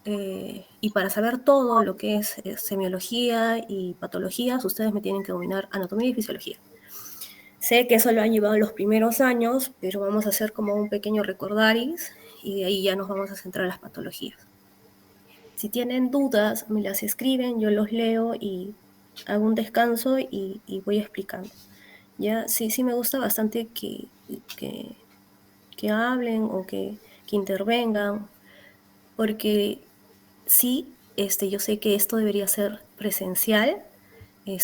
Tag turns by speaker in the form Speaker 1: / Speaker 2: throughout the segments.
Speaker 1: y para saber todo lo que es semiología y patologías, ustedes me tienen que dominar anatomía y fisiología. Sé que eso lo han llevado en los primeros años, pero vamos a hacer como un pequeño recordaris y de ahí ya nos vamos a centrar en las patologías. Si tienen dudas, me las escriben, yo los leo y hago un descanso y voy explicando. Ya, sí me gusta bastante que hablen o que intervengan, porque sí, yo sé que esto debería ser presencial.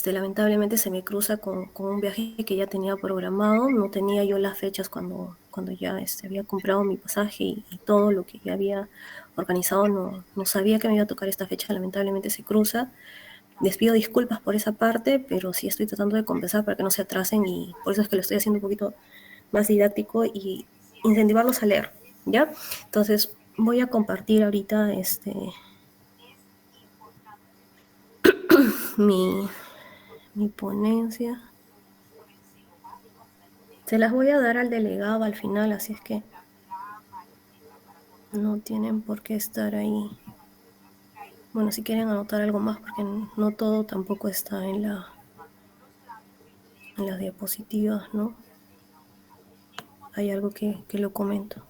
Speaker 1: Lamentablemente se me cruza con un viaje que ya tenía programado. No tenía yo las fechas cuando ya había comprado mi pasaje y todo lo que ya había organizado. No sabía que me iba a tocar esta fecha. Lamentablemente se cruza. Les pido disculpas por esa parte, pero sí estoy tratando de compensar para que no se atrasen y por eso es que lo estoy haciendo un poquito más didáctico y incentivarlos a leer, ¿ya? Entonces voy a compartir ahorita mi, mi ponencia. Se las voy a dar al delegado al final, así es que no tienen por qué estar ahí. Bueno, si quieren anotar algo más, porque no todo tampoco está en las diapositivas, ¿no? Hay algo que lo comento.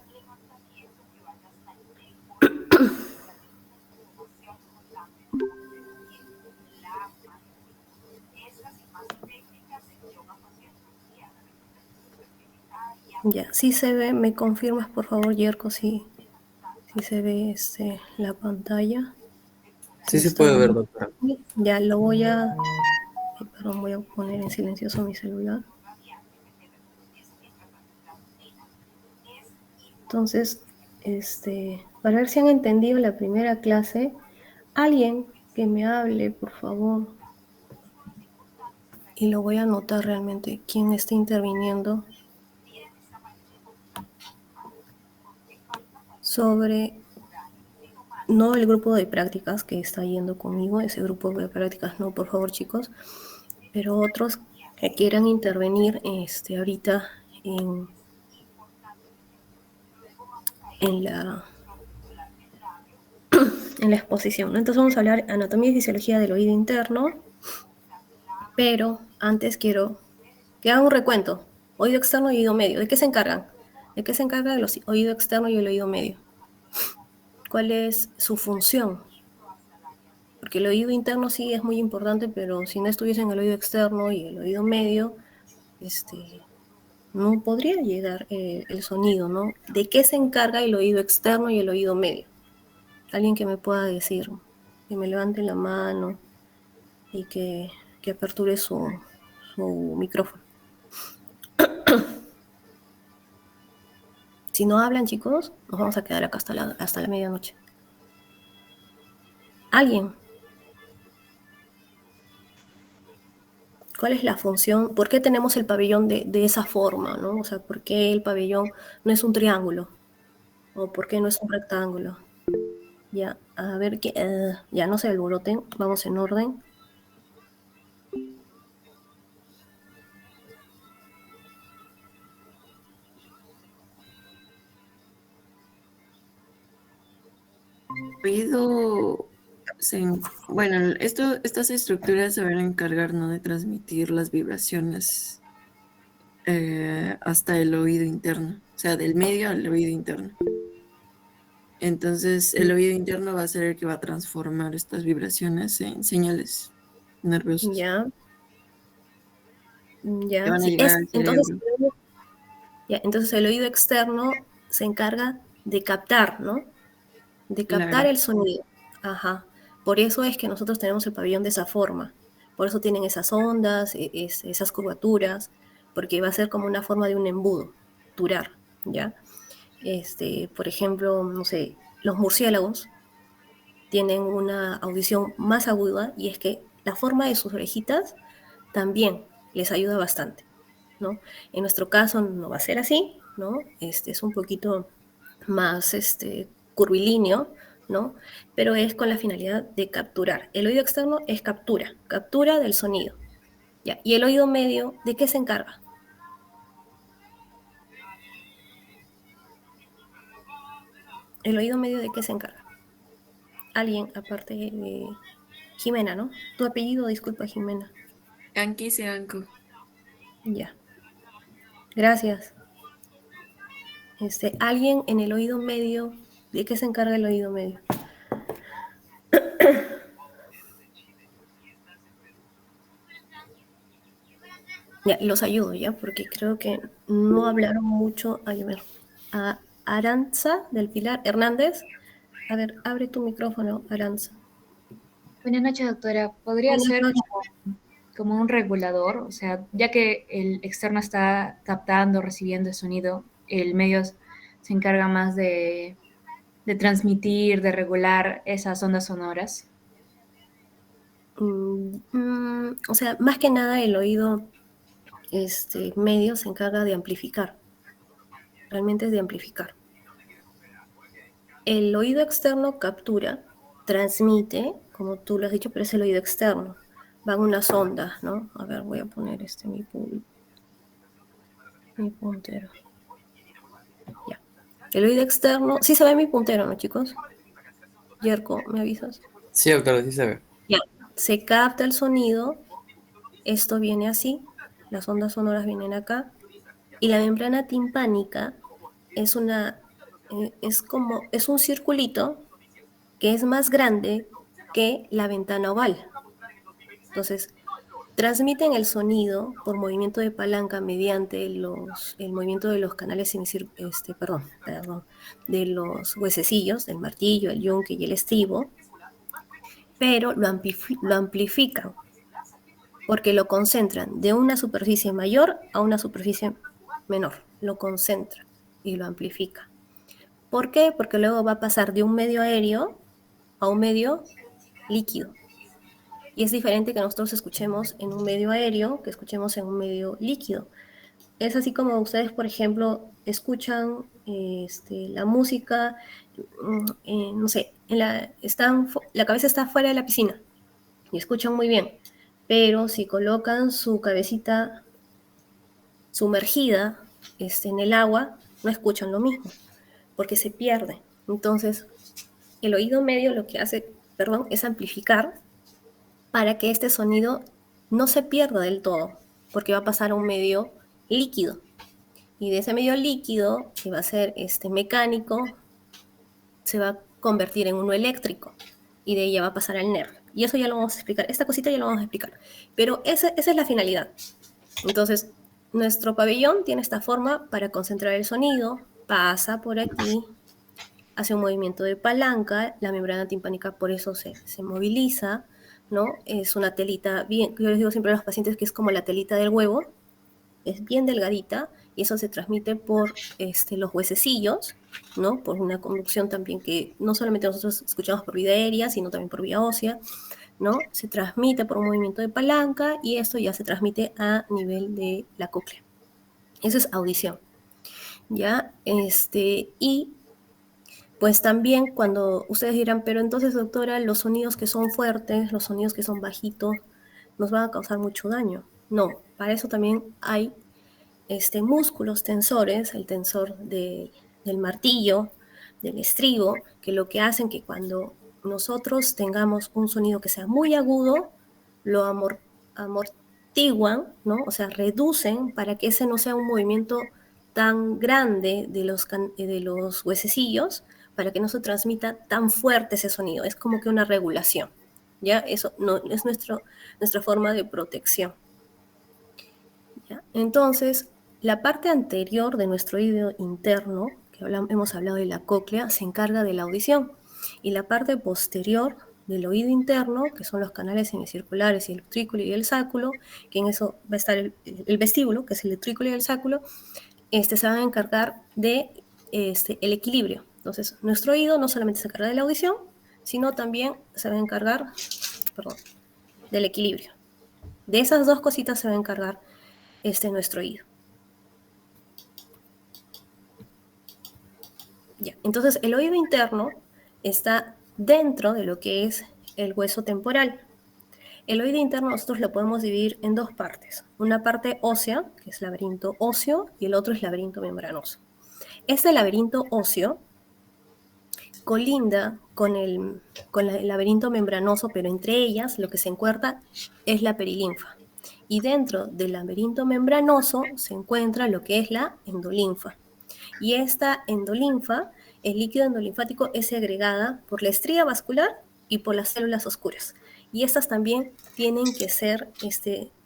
Speaker 1: Ya, sí se ve, me confirmas por favor, Yerko, si se ve la pantalla. Si
Speaker 2: Sí se
Speaker 1: está
Speaker 2: puede ver,
Speaker 1: bien.
Speaker 2: doctora.
Speaker 1: Ya lo perdón, voy a poner en silencioso mi celular. Entonces, para ver si han entendido la primera clase, alguien que me hable, por favor, y lo voy a anotar realmente, quién está interviniendo sobre, no el grupo de prácticas que está yendo conmigo, ese grupo de prácticas no, por favor, chicos, pero otros que quieran intervenir ahorita en la exposición, ¿no? Entonces vamos a hablar anatomía y fisiología del oído interno, pero antes quiero que hagan un recuento. Oído externo y oído medio. ¿De qué se encargan? ¿De qué se encarga el oído externo y el oído medio? ¿Cuál es su función? Porque el oído interno sí es muy importante, pero si no estuviesen el oído externo y el oído medio, no podría llegar el sonido, ¿no? ¿De qué se encarga el oído externo y el oído medio? Alguien que me pueda decir, que me levante la mano y que aperture su micrófono. Si no hablan, chicos, nos vamos a quedar acá hasta la medianoche. ¿Alguien? ¿Cuál es la función? ¿Por qué tenemos el pabellón de esa forma, ¿no? O sea, ¿por qué el pabellón no es un triángulo? ¿O por qué no es un rectángulo? Ya, a ver, ya no se alboroten, vamos en orden.
Speaker 3: Oído, bueno, estas estructuras se van a encargar, ¿no?, de transmitir las vibraciones hasta el oído interno, o sea, del medio al oído interno. Entonces, el oído interno va a ser el que va a transformar estas vibraciones en señales nerviosas
Speaker 1: Ya,
Speaker 3: que
Speaker 1: ya,
Speaker 3: van a
Speaker 1: sí,
Speaker 3: llegar al
Speaker 1: entonces,
Speaker 3: cerebro.
Speaker 1: ya, entonces el oído externo se encarga de captar, ¿no? De captar
Speaker 3: Claro,
Speaker 1: el sonido. Ajá. Por eso es que nosotros tenemos el pabellón de esa forma. Por eso tienen esas ondas, esas curvaturas, porque va a ser como una forma de un embudo, durar, ¿ya? Por ejemplo, no sé, los murciélagos tienen una audición más aguda y es que la forma de sus orejitas también les ayuda bastante, ¿no? En nuestro caso no va a ser así, ¿no? Es un poquito más curvilíneo, ¿no? Pero es con la finalidad de capturar. El oído externo es captura del sonido. ¿Ya? ¿Y el oído medio de qué se encarga? ¿El oído medio de qué se encarga? alguien aparte de Jimena, ¿no? Tu apellido, disculpa, Jimena.
Speaker 3: Anki Seanco.
Speaker 1: Ya, gracias. Alguien en el oído medio, ¿de qué se encarga el oído medio? Ya, los ayudo, ¿ya? Porque creo que no hablaron mucho. A ver, a Aranza del Pilar Hernández. A ver, abre tu micrófono, Aranza.
Speaker 2: Buenas noches, doctora. ¿Podría
Speaker 1: Buenas
Speaker 2: ser
Speaker 1: noches.
Speaker 2: como un regulador? O sea, ya que el externo está captando, recibiendo el sonido, el medio se encarga más de transmitir, de regular esas ondas sonoras.
Speaker 1: O sea, más que nada el oído medio se encarga de amplificar. Realmente es de amplificar. El oído externo captura, transmite, como tú lo has dicho, pero es el oído externo. Van unas ondas, ¿no? A ver, voy a poner mi puntero. Ya. El oído externo, sí se ve mi puntero, ¿no, chicos? Yerko, ¿me avisas?
Speaker 4: Sí, doctora, sí se ve.
Speaker 1: Ya. Se capta el sonido, esto viene así, las ondas sonoras vienen acá, y la membrana timpánica es es un circulito que es más grande que la ventana oval. Entonces, transmiten el sonido por movimiento de palanca mediante el movimiento de los canales perdón, de los huesecillos, del martillo, el yunque y el estribo, pero lo amplifican porque lo concentran de una superficie mayor a una superficie menor, lo concentran y lo amplifica. ¿Por qué? Porque luego va a pasar de un medio aéreo a un medio líquido. Y es diferente que nosotros escuchemos en un medio aéreo que escuchemos en un medio líquido. Es así como ustedes, por ejemplo, escuchan la música, no sé, la cabeza está fuera de la piscina y escuchan muy bien, pero si colocan su cabecita sumergida en el agua, no escuchan lo mismo, porque se pierde. Entonces, el oído medio lo que hace, perdón, es amplificar para que este sonido no se pierda del todo, porque va a pasar a un medio líquido. Y de ese medio líquido, que va a ser mecánico, se va a convertir en uno eléctrico. Y de ella va a pasar al NERV. Y eso ya lo vamos a explicar. Esta cosita ya lo vamos a explicar. Pero esa es la finalidad. Entonces, nuestro pabellón tiene esta forma para concentrar el sonido. Pasa por aquí, hace un movimiento de palanca, la membrana timpánica por eso se moviliza, ¿no? Es una telita bien, yo les digo siempre a los pacientes que es como la telita del huevo, es bien delgadita y eso se transmite por los huesecillos, ¿no? Por una conducción también que no solamente nosotros escuchamos por vía aérea, sino también por vía ósea, ¿no? Se transmite por un movimiento de palanca y esto ya se transmite a nivel de la cóclea. Eso es audición, ¿ya? Y pues también cuando ustedes dirán, pero entonces, doctora, los sonidos que son fuertes, los sonidos que son bajitos, nos van a causar mucho daño. No, para eso también hay músculos tensores, el tensor del martillo, del estribo, que lo que hacen que cuando nosotros tengamos un sonido que sea muy agudo, lo amortiguan, ¿no? O sea, reducen para que ese no sea un movimiento tan grande de los huesecillos, para que no se transmita tan fuerte ese sonido. Es como que una regulación, ¿ya? Eso no, es nuestra forma de protección. ¿Ya? Entonces, la parte anterior de nuestro oído interno, que hemos hablado de la cóclea, se encarga de la audición. Y la parte posterior del oído interno, que son los canales semicirculares y el utrículo y el sáculo, que en eso va a estar el vestíbulo, que es el utrículo y el sáculo, se van a encargar de el equilibrio. Entonces, nuestro oído no solamente se encarga de la audición, sino también se va a encargar, perdón, del equilibrio. De esas dos cositas se va a encargar nuestro oído. Ya. Entonces, el oído interno está dentro de lo que es el hueso temporal. El oído interno nosotros lo podemos dividir en dos partes. Una parte ósea, que es laberinto óseo, y el otro es laberinto membranoso. Este laberinto óseo colinda con el laberinto membranoso, pero entre ellas lo que se encuentra es la perilinfa. Y dentro del laberinto membranoso se encuentra lo que es la endolinfa. Y esta endolinfa, el líquido endolinfático, es segregada por la estría vascular y por las células oscuras. Y estas también tienen que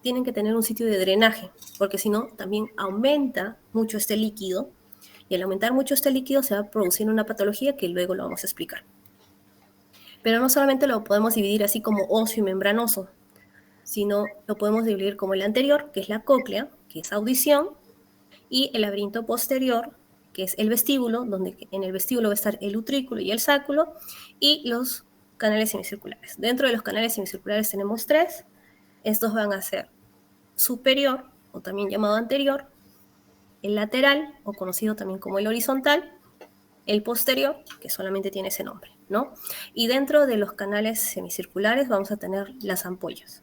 Speaker 1: tienen que tener un sitio de drenaje, porque si no, también aumenta mucho este líquido, y al aumentar mucho este líquido se va a producir una patología que luego lo vamos a explicar. Pero no solamente lo podemos dividir así como óseo y membranoso, sino lo podemos dividir como el anterior, que es la cóclea, que es audición, y el laberinto posterior, que es el vestíbulo, donde en el vestíbulo va a estar el utrículo y el sáculo, y los canales semicirculares. Dentro de los canales semicirculares tenemos 3. Estos van a ser superior, o también llamado anterior, el lateral, o conocido también como el horizontal, el posterior, que solamente tiene ese nombre, ¿no? Y dentro de los canales semicirculares vamos a tener las ampollas.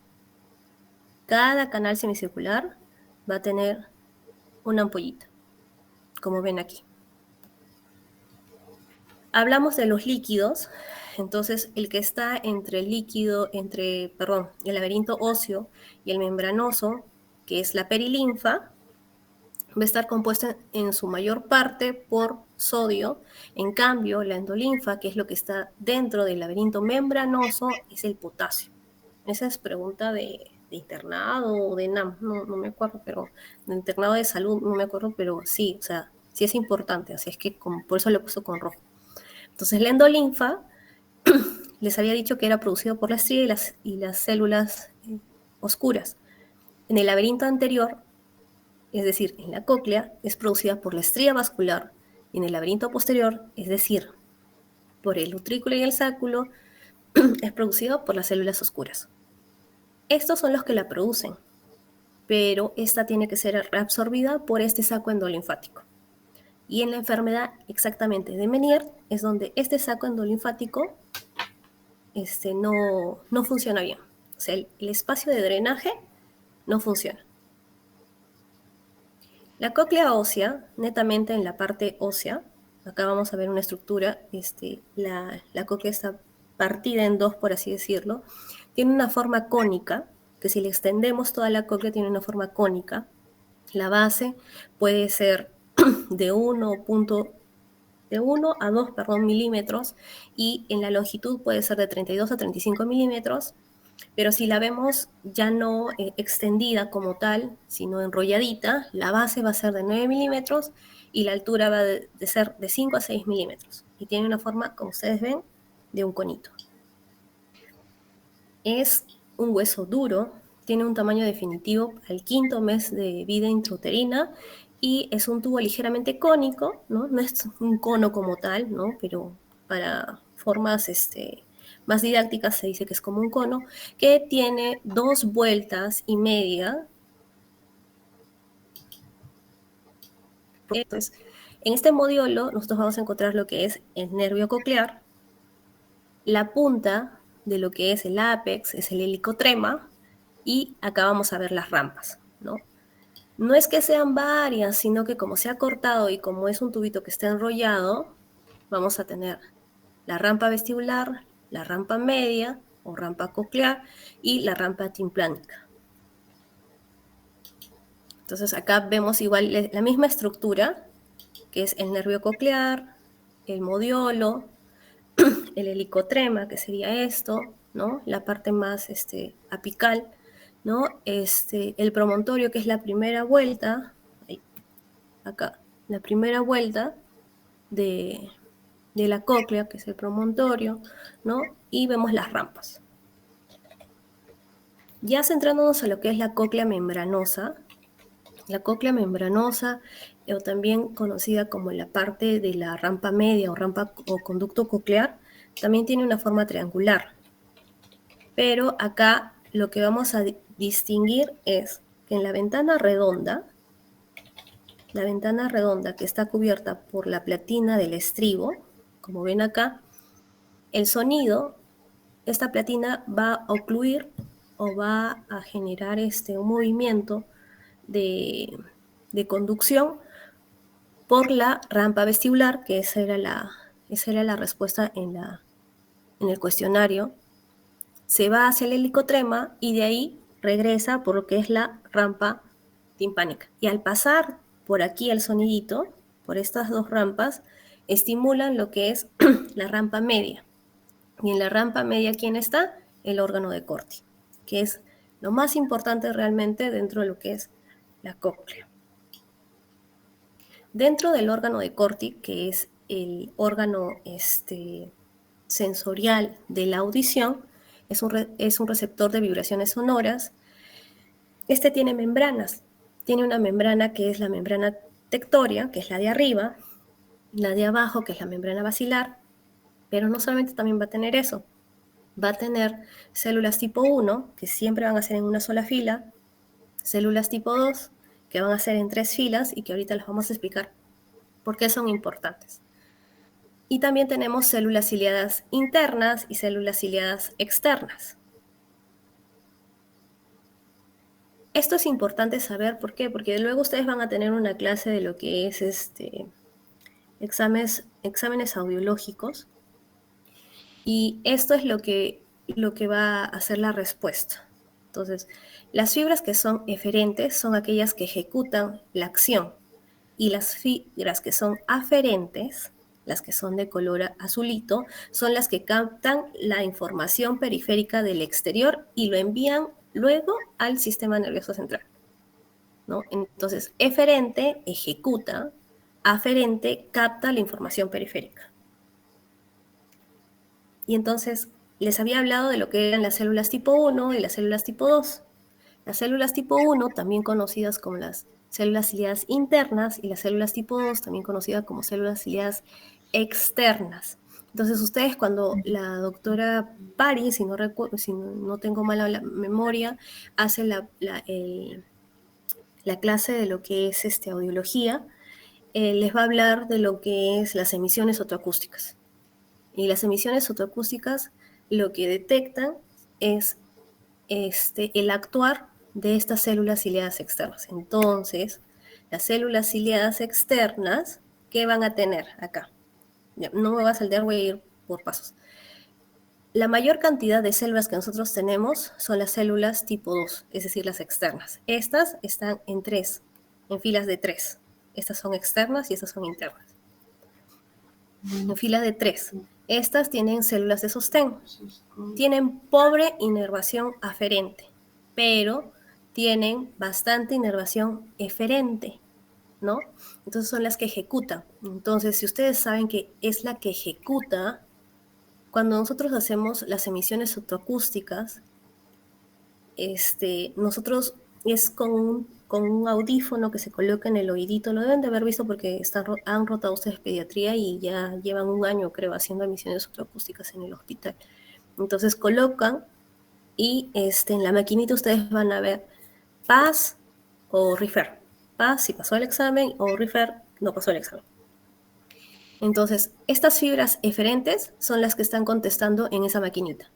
Speaker 1: Cada canal semicircular va a tener una ampollita, como ven aquí. Hablamos de los líquidos, entonces el que está entre el laberinto óseo y el membranoso, que es la perilinfa, va a estar compuesta en su mayor parte por sodio. En cambio, la endolinfa, que es lo que está dentro del laberinto membranoso, es el potasio. Esa es pregunta de internado o de NAM, no me acuerdo, pero de internado de salud, no me acuerdo, pero sí, o sea, sí es importante, así es que por eso lo he puesto con rojo. Entonces, la endolinfa, les había dicho que era producido por la estría y las células oscuras. En el laberinto anterior, es decir, en la cóclea, es producida por la estría vascular, y en el laberinto posterior, es decir, por el utrículo y el sáculo, es producido por las células oscuras. Estos son los que la producen, pero esta tiene que ser reabsorbida por este saco endolinfático. Y en la enfermedad exactamente de Meniere es donde este saco endolinfático no funciona bien. O sea, el espacio de drenaje no funciona. La cóclea ósea, netamente en la parte ósea, acá vamos a ver una estructura, la cóclea está partida en 2, por así decirlo, tiene una forma cónica, que si le extendemos toda la cóclea tiene una forma cónica. La base puede ser de 1 a 2 milímetros, y en la longitud puede ser de 32 a 35 milímetros, pero si la vemos ya no extendida como tal, sino enrolladita, la base va a ser de 9 milímetros y la altura va de ser de 5 a 6 milímetros. Y tiene una forma, como ustedes ven, de un conito. Es un hueso duro, tiene un tamaño definitivo al 5º mes de vida intrauterina y es un tubo ligeramente cónico, ¿no? No es un cono como tal, ¿no? Pero para formas más didácticas se dice que es como un cono, que tiene 2 vueltas y media. Entonces, en este modiolo nosotros vamos a encontrar lo que es el nervio coclear, la punta de lo que es el ápex es el helicotrema, y acá vamos a ver las rampas, ¿no? No es que sean varias, sino que como se ha cortado y como es un tubito que está enrollado, vamos a tener la rampa vestibular, la rampa media o rampa coclear y la rampa timplánica. Entonces acá vemos igual la misma estructura, que es el nervio coclear, el modiolo, el helicotrema, que sería esto, ¿no? La parte más apical, ¿no? El promontorio, que es la primera vuelta, ahí, acá, la primera vuelta de la cóclea, que es el promontorio, ¿no? Y vemos las rampas. Ya centrándonos en lo que es la cóclea membranosa, o también conocida como la parte de la rampa media o rampa o conducto coclear, también tiene una forma triangular. Pero acá lo que vamos a distinguir es que en la ventana redonda que está cubierta por la platina del estribo, como ven acá, el sonido, esta platina va a ocluir o va a generar un movimiento de conducción por la rampa vestibular, que esa era esa era la respuesta en el cuestionario, se va hacia el helicotrema y de ahí regresa por lo que es la rampa timpánica. Y al pasar por aquí el sonidito, por estas dos rampas, estimulan lo que es la rampa media. Y en la rampa media, ¿quién está? El órgano de Corti, que es lo más importante realmente dentro de lo que es la cóclea. Dentro del órgano de Corti, que es el órgano sensorial de la audición, es un receptor de vibraciones sonoras. Este tiene membranas. Tiene una membrana que es la membrana tectoria, que es la de arriba, la de abajo, que es la membrana basilar, pero no solamente también va a tener eso, va a tener células tipo 1, que siempre van a ser en una sola fila, células tipo 2, que van a ser en 3 filas y que ahorita les vamos a explicar por qué son importantes. Y también tenemos células ciliadas internas y células ciliadas externas. Esto es importante saber, ¿por qué? Porque luego ustedes van a tener una clase de lo que es exámenes audiológicos, y esto es lo que va a hacer la respuesta. Entonces, las fibras que son eferentes son aquellas que ejecutan la acción, y las fibras que son aferentes, las que son de color azulito, son las que captan la información periférica del exterior y lo envían luego al sistema nervioso central, ¿no? Entonces, eferente ejecuta, aferente capta la información periférica. Y entonces, les había hablado de lo que eran las células tipo 1 y las células tipo 2. Las células tipo 1, también conocidas como las células ciliadas internas, y las células tipo 2, también conocidas como células ciliadas externas. Entonces, ustedes cuando la doctora Pari, si no tengo mala la memoria, hace la clase de lo que es audiología, les va a hablar de lo que es las emisiones otoacústicas. Y las emisiones otoacústicas lo que detectan es el actuar de estas células ciliadas externas. Entonces, las células ciliadas externas, ¿qué van a tener acá? Ya, no me va a saltar, voy a ir por pasos. La mayor cantidad de células que nosotros tenemos son las células tipo 2, es decir, las externas. Estas están en filas de 3. Estas son externas y estas son internas. En fila de 3. Estas tienen células de sostén. Tienen pobre inervación aferente, pero tienen bastante inervación eferente, ¿no? Entonces son las que ejecutan. Entonces, si ustedes saben que es la que ejecuta, cuando nosotros hacemos las emisiones otoacústicas, nosotros es con un audífono que se coloca en el oídito. Lo deben de haber visto porque han rotado ustedes pediatría y ya llevan un año, creo, haciendo emisiones otoacústicas en el hospital. Entonces colocan y en la maquinita ustedes van a ver PAS o REFER. PAS si pasó el examen, o REFER no pasó el examen. Entonces, estas fibras eferentes son las que están contestando en esa maquinita.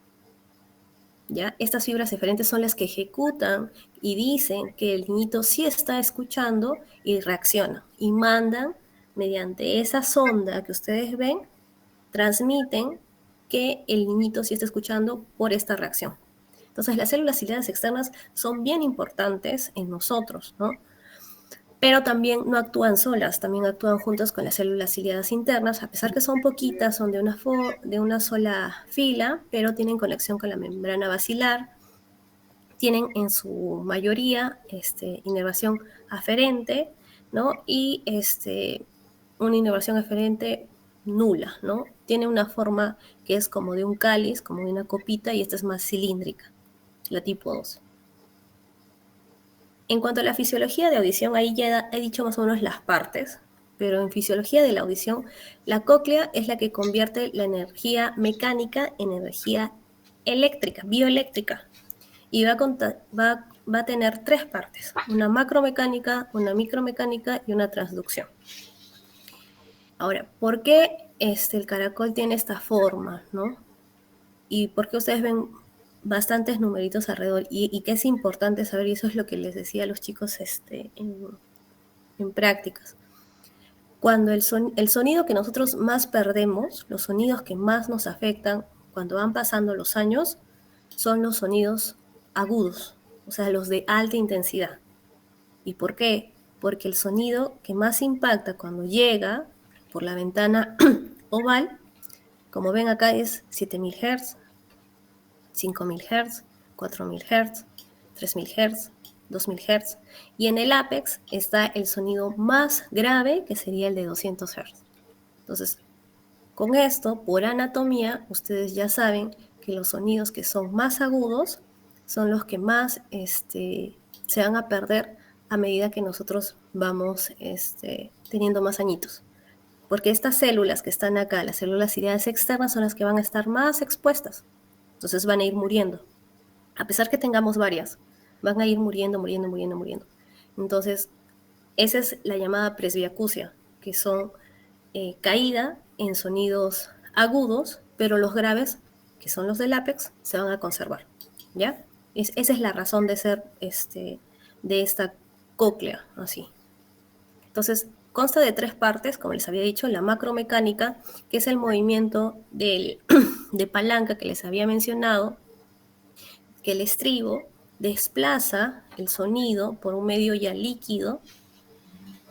Speaker 1: ¿Ya? Estas fibras eferentes son las que ejecutan y dicen que el niñito sí está escuchando y reacciona. Y mandan, mediante esa sonda que ustedes ven, transmiten que el niñito sí está escuchando por esta reacción. Entonces, las células ciliadas externas son bien importantes en nosotros, ¿no? Pero también no actúan solas, también actúan juntas con las células ciliadas internas, a pesar que son poquitas, son de una sola fila, pero tienen conexión con la membrana basilar, tienen en su mayoría inervación aferente, ¿no? Y una inervación aferente nula, ¿no? Tiene una forma que es como de un cáliz, como de una copita, y esta es más cilíndrica, la tipo 2. En cuanto a la fisiología de audición, ahí ya he dicho más o menos las partes, pero en fisiología de la audición, la cóclea es la que convierte la energía mecánica en energía eléctrica, bioeléctrica, y va a tener 3 partes: una macromecánica, una micromecánica y una transducción. Ahora, ¿por qué el caracol tiene esta forma, ¿no? Y por qué ustedes ven bastantes numeritos alrededor, y que es importante saber, y eso es lo que les decía a los chicos en prácticas. Cuando el sonido que nosotros más perdemos, los sonidos que más nos afectan cuando van pasando los años, son los sonidos agudos, o sea, los de alta intensidad. ¿Y por qué? Porque el sonido que más impacta cuando llega por la ventana oval, como ven acá, es 7000 Hz, 5000 Hz, 4000 Hz, 3000 Hz, 2000 Hz. Y en el apex está el sonido más grave, que sería el de 200 Hz. Entonces, con esto, por anatomía, ustedes ya saben que los sonidos que son más agudos son los que más se van a perder a medida que nosotros vamos teniendo más añitos. Porque estas células que están acá, las células ciliadas externas, son las que van a estar más expuestas. Entonces van a ir muriendo. A pesar que tengamos varias, van a ir muriendo. Entonces, esa es la llamada presbiacusia, que son caída en sonidos agudos, pero los graves, que son los del ápex, se van a conservar, ¿ya? Esa es la razón de ser de esta cóclea, así. Entonces, consta de 3 partes, como les había dicho, la macromecánica, que es el movimiento de palanca que les había mencionado, que el estribo desplaza el sonido por un medio ya líquido.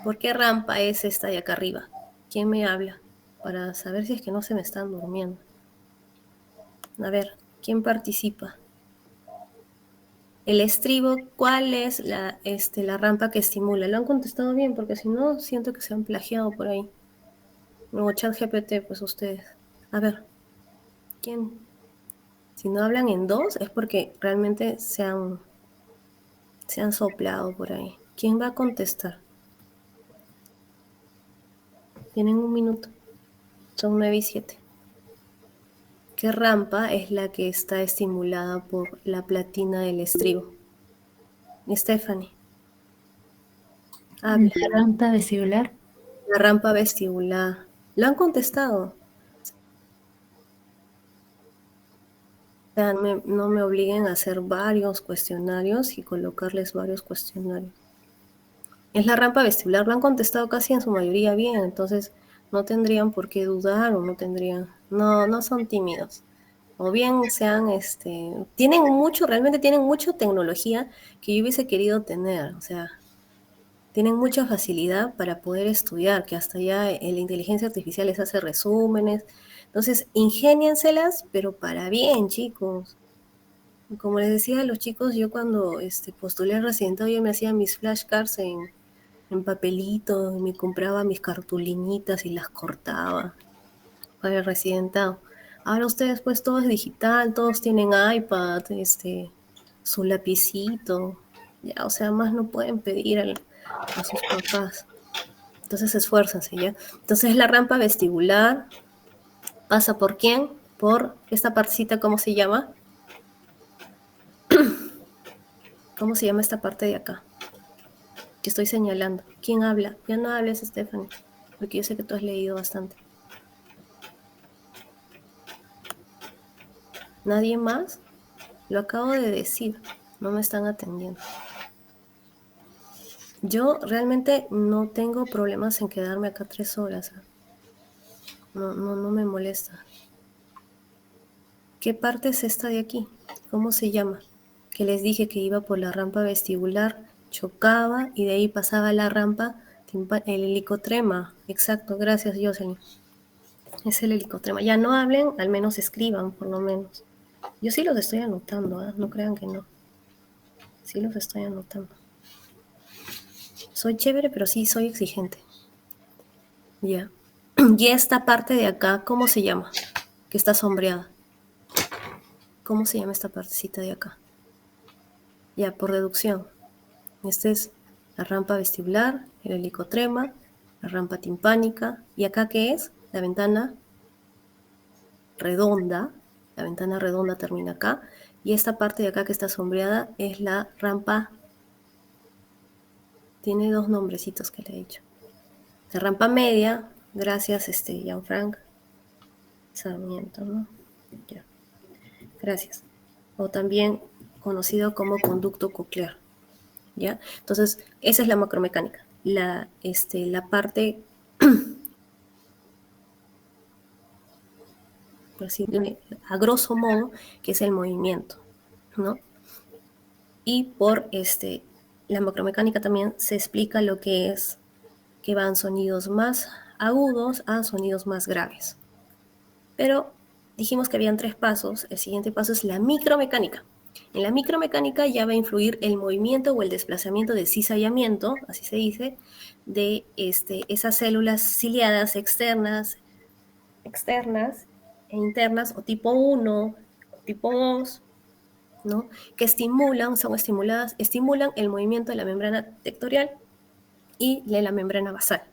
Speaker 1: ¿Por qué rampa es esta de acá arriba? ¿Quién me habla? Para saber si es que no se me están durmiendo. A ver, ¿quién participa? El estribo, ¿cuál es la rampa que estimula? ¿Lo han contestado bien? Porque si no, siento que se han plagiado por ahí. O ChatGPT, pues ustedes. A ver, ¿quién? Si no hablan en 2, es porque realmente se han soplado por ahí. ¿Quién va a contestar? Tienen 1 minuto. Son 9 y 7. ¿Qué rampa es la que está estimulada por la platina del estribo? Stephanie, habla.
Speaker 2: La rampa vestibular.
Speaker 1: La rampa vestibular. ¿Lo han contestado? O sea, no me obliguen a hacer varios cuestionarios y colocarles varios cuestionarios. Es la rampa vestibular, lo han contestado casi en su mayoría bien, entonces no tendrían por qué dudar o no son tímidos. O bien sean, realmente tienen mucha tecnología que yo hubiese querido tener, o sea, tienen mucha facilidad para poder estudiar, que hasta ya la inteligencia artificial les hace resúmenes. Entonces, ingénienselas, pero para bien, chicos. Como les decía a los chicos, yo cuando postulé al residentado, yo me hacía mis flashcards en papelito, me compraba mis cartulinitas y las cortaba para el residentado. Ahora ustedes pues todo es digital, todos tienen iPad, su lapicito, ya, o sea, más no pueden pedir a sus papás. Entonces esfuérzanse, ¿ya? Entonces la rampa vestibular pasa ¿por quién? Por esta partecita, ¿cómo se llama? ¿Cómo se llama esta parte de acá? Que estoy señalando. ¿Quién habla? Ya no hables, Stephanie, porque yo sé que tú has leído bastante. ¿Nadie más? Lo acabo de decir, no me están atendiendo. Yo realmente no tengo problemas en quedarme acá 3 horas. No me molesta. ¿Qué parte es esta de aquí? ¿Cómo se llama? Que les dije que iba por la rampa vestibular, chocaba y de ahí pasaba la rampa, el helicotrema. Exacto, gracias, Jocelyn. Es el helicotrema. Ya no hablen, al menos escriban, por lo menos. Yo sí los estoy anotando, ¿eh? No crean que no. Sí los estoy anotando. Soy chévere, pero sí soy exigente. Ya. Y esta parte de acá, ¿cómo se llama? Que está sombreada. ¿Cómo se llama esta partecita de acá? Ya, por deducción. Esta es la rampa vestibular, el helicotrema, la rampa timpánica. ¿Y acá qué es? La ventana redonda. La ventana redonda termina acá. Y esta parte de acá que está sombreada es la rampa. Tiene 2 nombrecitos que le he dicho. La rampa media, gracias, Gianfranco Sarmiento, ¿no? Ya. Gracias. O también conocido como conducto coclear. ¿Ya? Entonces, esa es la macromecánica. La parte por así, a grosso modo, que es el movimiento, ¿no? Y por la macromecánica también se explica lo que es que van sonidos más agudos a sonidos más graves. Pero dijimos que habían 3 pasos. El siguiente paso es la micromecánica. En la micromecánica ya va a influir el movimiento o el desplazamiento de cizallamiento, así se dice, de esas células ciliadas externas e internas, o tipo 1, o tipo 2, ¿no? Que estimulan el movimiento de la membrana tectorial y de la membrana basal.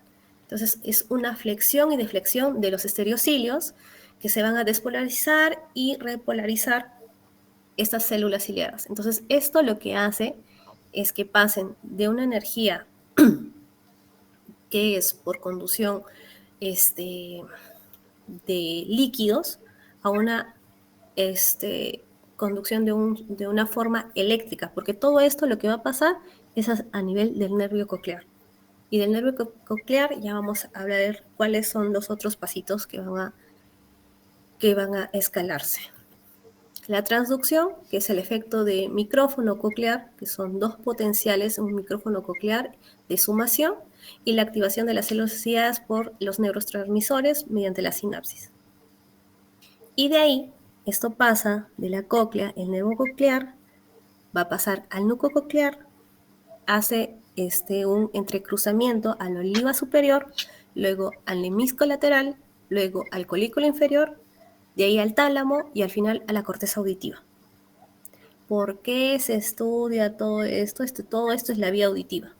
Speaker 1: Entonces, es una flexión y deflexión de los estereocilios que se van a despolarizar y repolarizar estas células ciliadas. Entonces, esto lo que hace es que pasen de una energía que es por conducción de líquidos a una conducción de una forma eléctrica, porque todo esto lo que va a pasar es a nivel del nervio coclear. Y del nervio coclear ya vamos a hablar de cuáles son los otros pasitos que van a escalarse. La transducción, que es el efecto de micrófono coclear, que son 2 potenciales, un micrófono coclear de sumación, y la activación de las células ciliadas por los neurotransmisores mediante la sinapsis. Y de ahí, esto pasa de la cóclea, el nervio coclear, va a pasar al núcleo coclear, hace un entrecruzamiento a la oliva superior, luego al hemisco lateral, luego al colículo inferior, de ahí al tálamo y al final a la corteza auditiva. ¿Por qué se estudia todo esto? Todo esto es la vía auditiva.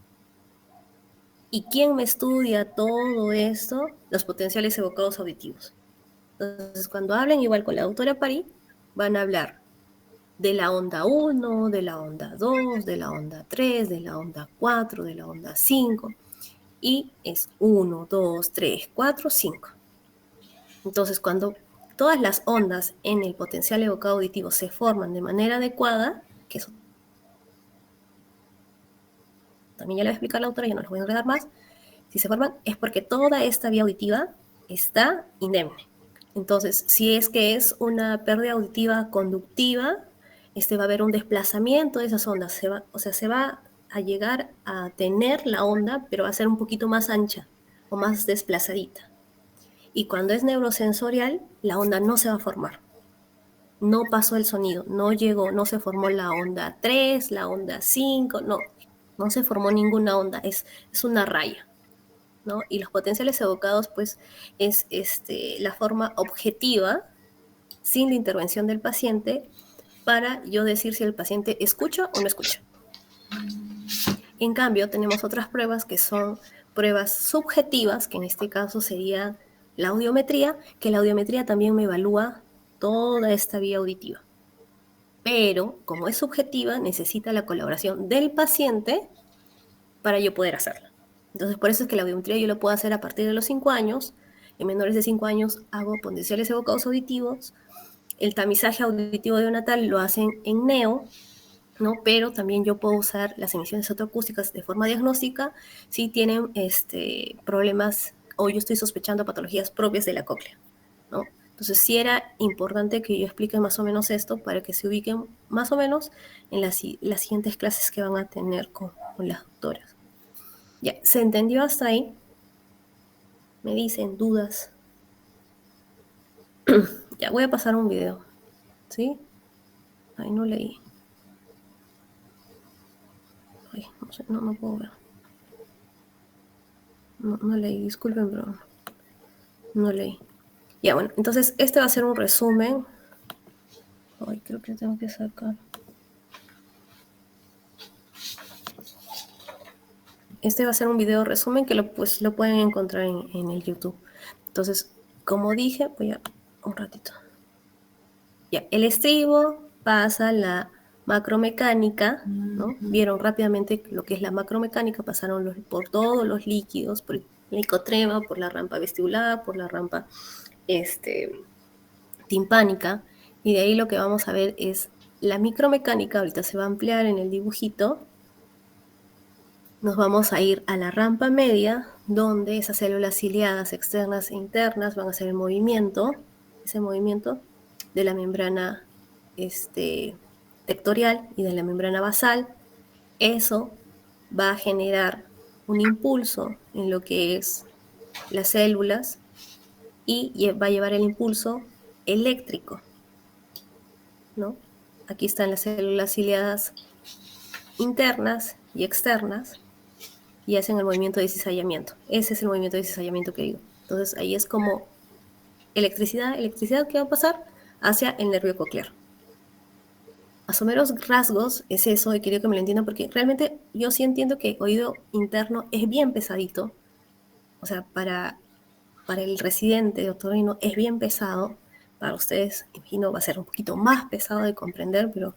Speaker 1: ¿Y quién me estudia todo esto? Los potenciales evocados auditivos. Entonces, cuando hablen igual con la doctora París, van a hablar de la onda 1, de la onda 2, de la onda 3, de la onda 4, de la onda 5, y es 1, 2, 3, 4, 5. Entonces, cuando todas las ondas en el potencial evocado auditivo se forman de manera adecuada, que eso también ya le voy a explicar la autora, ya no les voy a enredar más, si se forman es porque toda esta vía auditiva está indemne. Entonces, si es que es una pérdida auditiva conductiva, va a haber un desplazamiento de esas ondas, se va a llegar a tener la onda, pero va a ser un poquito más ancha o más desplazadita. Y cuando es neurosensorial, la onda no se va a formar. No pasó el sonido, no llegó, no se formó la onda 3, la onda 5, no se formó ninguna onda, es una raya, ¿no? Y los potenciales evocados, pues, es la forma objetiva, sin la intervención del paciente, para yo decir si el paciente escucha o no escucha. En cambio, tenemos otras pruebas que son pruebas subjetivas, que en este caso sería la audiometría, que la audiometría también me evalúa toda esta vía auditiva. Pero, como es subjetiva, necesita la colaboración del paciente para yo poder hacerla. Entonces, por eso es que la audiometría yo lo puedo hacer a partir de los 5 años. En menores de 5 años hago potenciales evocados auditivos. El tamizaje auditivo neonatal lo hacen en neo, ¿no? Pero también yo puedo usar las emisiones otoacústicas de forma diagnóstica si tienen problemas o yo estoy sospechando patologías propias de la cóclea, ¿no? Entonces sí era importante que yo explique más o menos esto para que se ubiquen más o menos en las siguientes clases que van a tener con las doctoras. Ya, ¿se entendió hasta ahí? Me dicen dudas. Ya, voy a pasar un video, ¿sí? Ay, no leí. Ay, no sé, no puedo ver. No leí, disculpen, pero no leí. Ya, bueno, entonces este va a ser un resumen. Ay, creo que tengo que sacar. Este va a ser un video resumen que lo pueden encontrar en el YouTube. Entonces, como dije, voy a un ratito. Ya, el estribo pasa la macromecánica, ¿no? Vieron rápidamente lo que es la macromecánica, pasaron por todos los líquidos, por el nicotrema, por la rampa vestibular, por la rampa timpánica, y de ahí lo que vamos a ver es la micromecánica. Ahorita se va a ampliar en el dibujito. nos vamos a ir a la rampa media, donde esas células ciliadas externas e internas van a hacer el movimiento, ese movimiento de la membrana tectorial y de la membrana basal. Eso va a generar un impulso en lo que es las células y va a llevar el impulso eléctrico, ¿no? Aquí están las células ciliadas internas y externas y hacen el movimiento de cizallamiento. Ese es el movimiento de cizallamiento que digo. Entonces ahí es como electricidad que va a pasar hacia el nervio coclear. A someros rasgos es eso, y quiero que me lo entiendan porque realmente yo sí entiendo que oído interno es bien pesadito. O sea, para el residente de otorrino es bien pesado. Para ustedes, imagino, va a ser un poquito más pesado de comprender, pero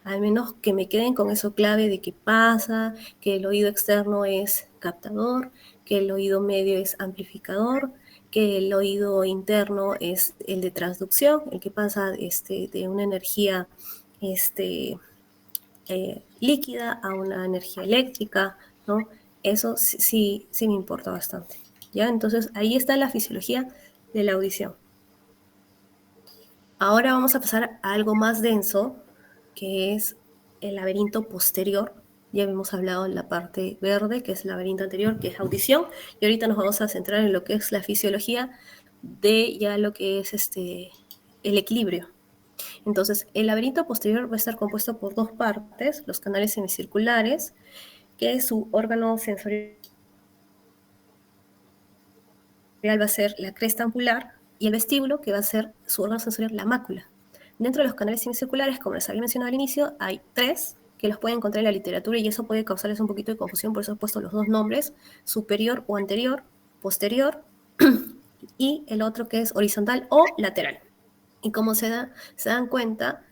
Speaker 1: al menos que me queden con eso clave de qué pasa, que el oído externo es captador, que el oído medio es amplificador, que el oído interno es el de transducción, el que pasa de una energía líquida a una energía eléctrica, ¿no? Eso sí me importa bastante, ¿ya? Entonces ahí está la fisiología de la audición. Ahora vamos a pasar a algo más denso, que es el laberinto posterior. Ya habíamos hablado en la parte verde, que es el laberinto anterior, que es audición, y ahorita nos vamos a centrar en lo que es la fisiología de ya lo que es el equilibrio. Entonces, el laberinto posterior va a estar compuesto por dos partes, los canales semicirculares, que su órgano sensorial va a ser la cresta angular, y el vestíbulo, que va a ser su órgano sensorial, la mácula. Dentro de los canales semicirculares, como les había mencionado al inicio, hay 3 que los pueden encontrar en la literatura y eso puede causarles un poquito de confusión, por eso he puesto los 2 nombres, superior o anterior, posterior, y el otro que es horizontal o lateral. Y como se dan cuenta,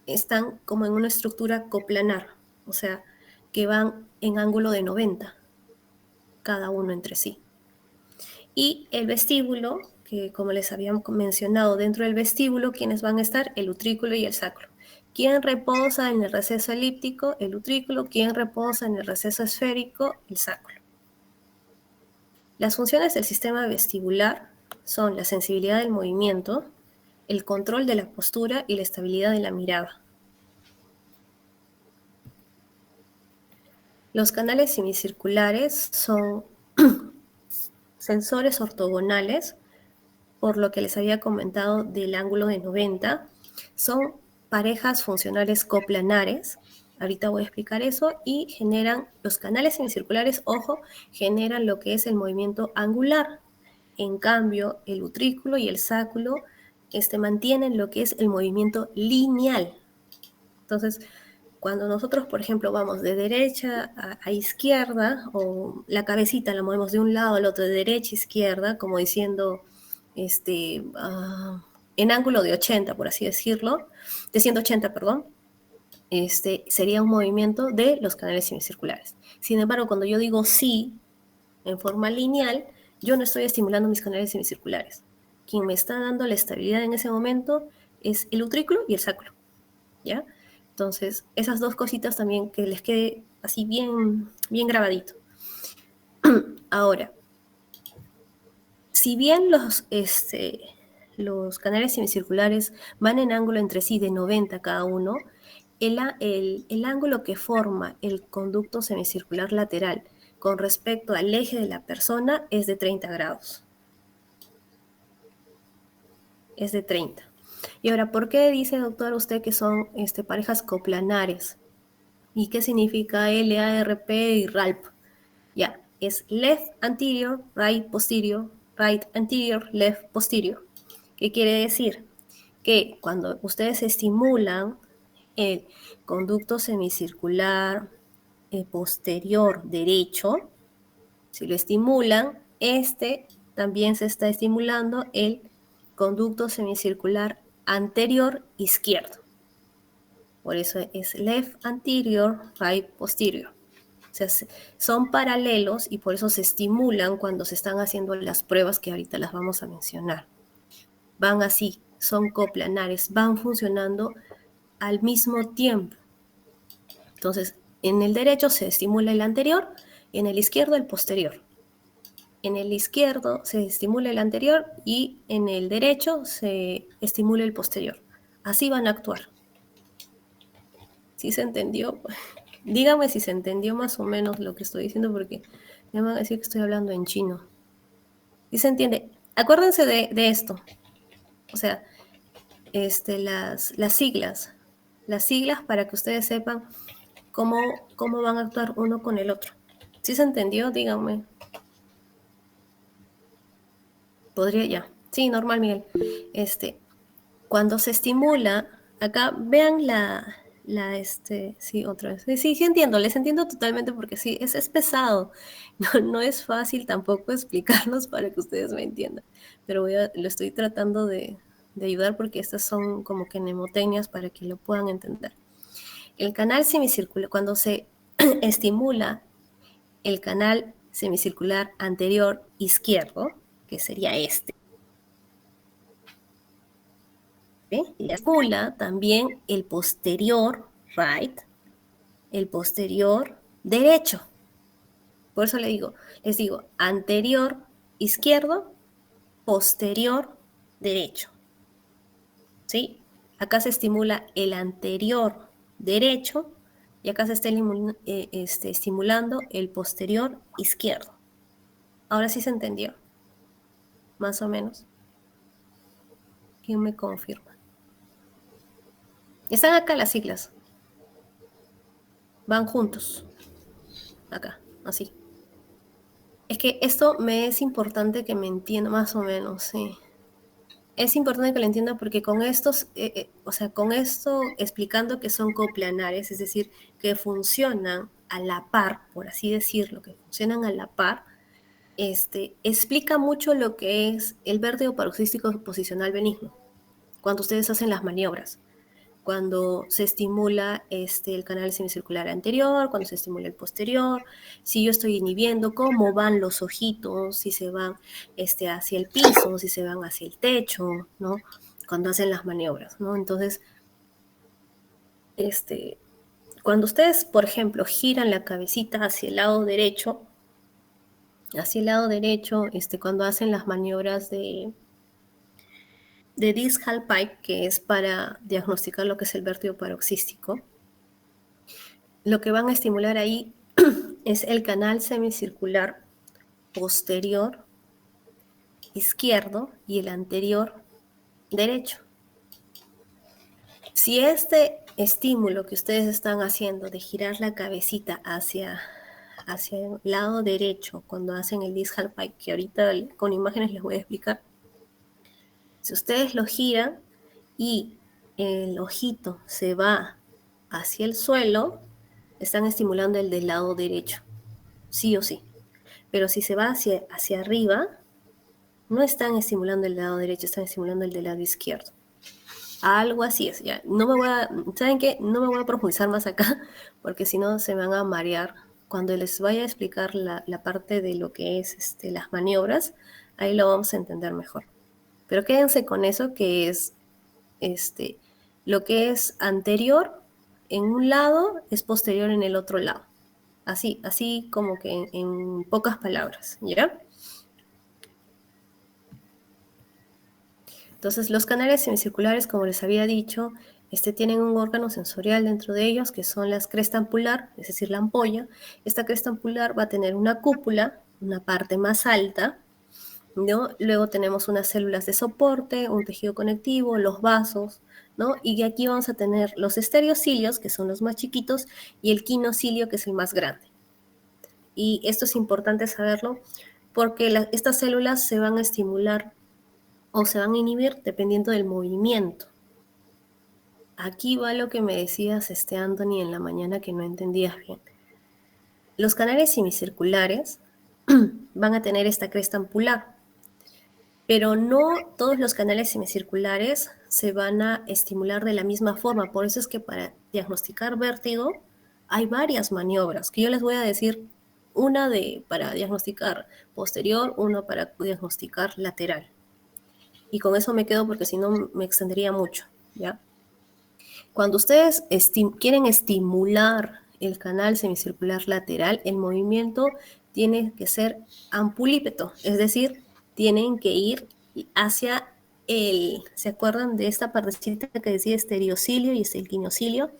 Speaker 1: están como en una estructura coplanar, o sea, que van en ángulo de 90, cada uno entre sí. Y el vestíbulo, que como les había mencionado, dentro del vestíbulo, ¿quiénes van a estar? El utrículo y el sacro. ¿Quién reposa en el receso elíptico? El utrículo. ¿Quién reposa en el receso esférico? El sacro. Las funciones del sistema vestibular son la sensibilidad del movimiento, el control de la postura y la estabilidad de la mirada. Los canales semicirculares son sensores ortogonales, por lo que les había comentado del ángulo de 90, son parejas funcionales coplanares, ahorita voy a explicar eso, y generan, los canales semicirculares, ojo, generan lo que es el movimiento angular. En cambio, el utrículo y el sacro mantienen lo que es el movimiento lineal. Entonces, cuando nosotros, por ejemplo, vamos de derecha a izquierda, o la cabecita la movemos de un lado al otro, de derecha a izquierda, como diciendo, en ángulo de 80, por así decirlo, de 180, perdón, sería un movimiento de los canales semicirculares. Sin embargo, cuando yo digo sí, en forma lineal, yo no estoy estimulando mis canales semicirculares. Quien me está dando la estabilidad en ese momento es el utrículo y el sacro, ¿ya? Entonces, esas dos cositas también que les quede así bien, bien grabadito. Ahora, si bien los canales semicirculares van en ángulo entre sí de 90 cada uno, el ángulo que forma el conducto semicircular lateral con respecto al eje de la persona es de 30 grados. Es de 30. Y ahora, ¿por qué dice, doctor, usted que son parejas coplanares? ¿Y qué significa LARP y RALP? Ya, es left anterior, right posterior, right anterior, left posterior. ¿Qué quiere decir? Que cuando ustedes estimulan el conducto semicircular posterior derecho, si lo estimulan, también se está estimulando el conducto semicircular anterior izquierdo. Por eso es left anterior, right posterior. O sea, son paralelos y por eso se estimulan cuando se están haciendo las pruebas que ahorita las vamos a mencionar. Van así, son coplanares, van funcionando al mismo tiempo. Entonces, en el derecho se estimula el anterior En el izquierdo, el posterior. En el izquierdo se estimula el anterior y en el derecho se estimula el posterior. Así van a actuar. ¿Sí se entendió? Dígame si se entendió más o menos lo que estoy diciendo, porque me van a decir que estoy hablando en chino. ¿Sí se entiende? Acuérdense de esto. O sea, las siglas. Las siglas para que ustedes sepan cómo van a actuar uno con el otro. ¿Sí se entendió? Díganme. Podría ya. Sí, normal, Miguel. Cuando se estimula, acá vean sí, otra vez. Sí, sí entiendo, les entiendo totalmente porque sí, es pesado. No es fácil tampoco explicarlos para que ustedes me entiendan. Pero lo estoy tratando de ayudar porque estas son como que mnemotecnias para que lo puedan entender. El canal semicircular, cuando se estimula el canal semicircular anterior izquierdo, que sería este, y estimula también el posterior right, el posterior derecho. Por eso les digo, anterior izquierdo, posterior derecho. ¿Sí? Acá se estimula el anterior derecho y acá se está estimulando el posterior izquierdo. Ahora sí se entendió, más o menos. ¿Quién me confirma? Están acá las siglas. Van juntos. Acá, así. Es que esto me es importante que me entienda más o menos, sí. Es importante que lo entienda porque con estos, con esto explicando que son coplanares, es decir, que funcionan a la par, por así decirlo, que funcionan a la par, explica mucho lo que es el vértigo paroxístico posicional benigno, cuando ustedes hacen las maniobras. Cuando se estimula el canal semicircular anterior, cuando se estimula el posterior, si yo estoy inhibiendo cómo van los ojitos, si se van hacia el piso, si se van hacia el techo, ¿no? Cuando hacen las maniobras, ¿no? Entonces, cuando ustedes, por ejemplo, giran la cabecita hacia el lado derecho, cuando hacen las maniobras de discal pipe, que es para diagnosticar lo que es el vértigo paroxístico, lo que van a estimular ahí es el canal semicircular posterior izquierdo y el anterior derecho. Si este estímulo que ustedes están haciendo de girar la cabecita hacia el lado derecho cuando hacen el discal pipe, que ahorita con imágenes les voy a explicar, si ustedes lo giran y el ojito se va hacia el suelo, están estimulando el del lado derecho, sí o sí. Pero si se va hacia arriba, no están estimulando el lado derecho, están estimulando el del lado izquierdo. Algo así es, ya. ¿Saben qué? No me voy a profundizar más acá, porque si no se me van a marear. Cuando les vaya a explicar la parte de lo que es las maniobras, ahí lo vamos a entender mejor. Pero quédense con eso, que es lo que es anterior en un lado es posterior en el otro lado. Así como que en pocas palabras, ¿ya? Entonces, los canales semicirculares, como les había dicho, tienen un órgano sensorial dentro de ellos, que son las cresta ampular, es decir, la ampolla. Esta cresta ampular va a tener una cúpula, una parte más alta, ¿no? Luego tenemos unas células de soporte, un tejido conectivo, los vasos, ¿no? Y aquí vamos a tener los estereocilios, que son los más chiquitos, y el quinocilio, que es el más grande. Y esto es importante saberlo porque estas células se van a estimular o se van a inhibir dependiendo del movimiento. Aquí va lo que me decías, Anthony, en la mañana que no entendías bien. Los canales semicirculares van a tener esta cresta ampular, pero no todos los canales semicirculares se van a estimular de la misma forma. Por eso es que para diagnosticar vértigo hay varias maniobras, que yo les voy a decir una para diagnosticar posterior, una para diagnosticar lateral. Y con eso me quedo porque si no me extendería mucho, ¿ya? Cuando ustedes quieren estimular el canal semicircular lateral, el movimiento tiene que ser ampulípeto, es decir, tienen que ir hacia ¿se acuerdan de esta partecita que decía estereocilio y el quinocilio?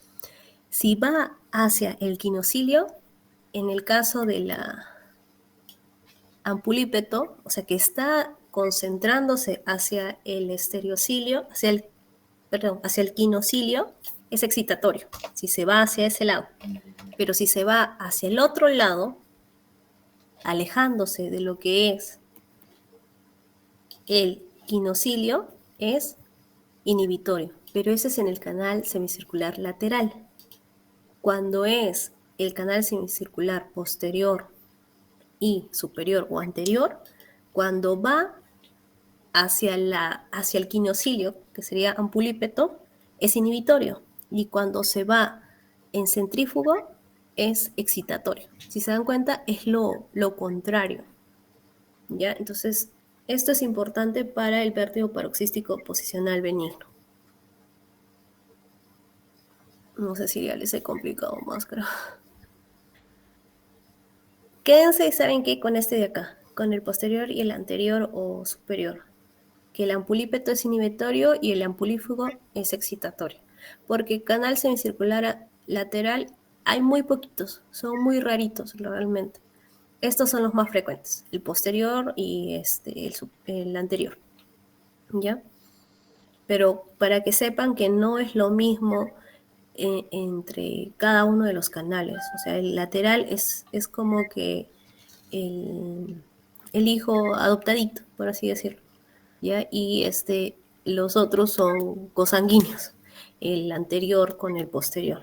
Speaker 1: Si va hacia el quinocilio, en el caso de la ampulípeto, o sea que está concentrándose hacia el estereocilio, hacia el quinocilio, es excitatorio, si se va hacia ese lado. Pero si se va hacia el otro lado, alejándose de lo que es el quinocilio, es inhibitorio. Pero ese es en el canal semicircular lateral. Cuando es el canal semicircular posterior y superior o anterior, cuando va hacia el quinocilio, que sería ampulípeto, es inhibitorio. Y cuando se va en centrífugo, es excitatorio. Si se dan cuenta, es lo contrario. ¿Ya? Entonces, esto es importante para el vértigo paroxístico posicional benigno. No sé si ya les he complicado más, creo. Quédense, ¿saben qué? Con este de acá, con el posterior y el anterior o superior. Que el ampulípeto es inhibitorio y el ampulífugo es excitatorio. Porque canal semicircular lateral hay muy poquitos, son muy raritos realmente. Estos son los más frecuentes, el posterior y el anterior. ¿Ya? Pero para que sepan que no es lo mismo entre cada uno de los canales. O sea, el lateral es como que el hijo adoptadito, por así decirlo. ¿Ya? Y los otros son cosanguíneos, el anterior con el posterior.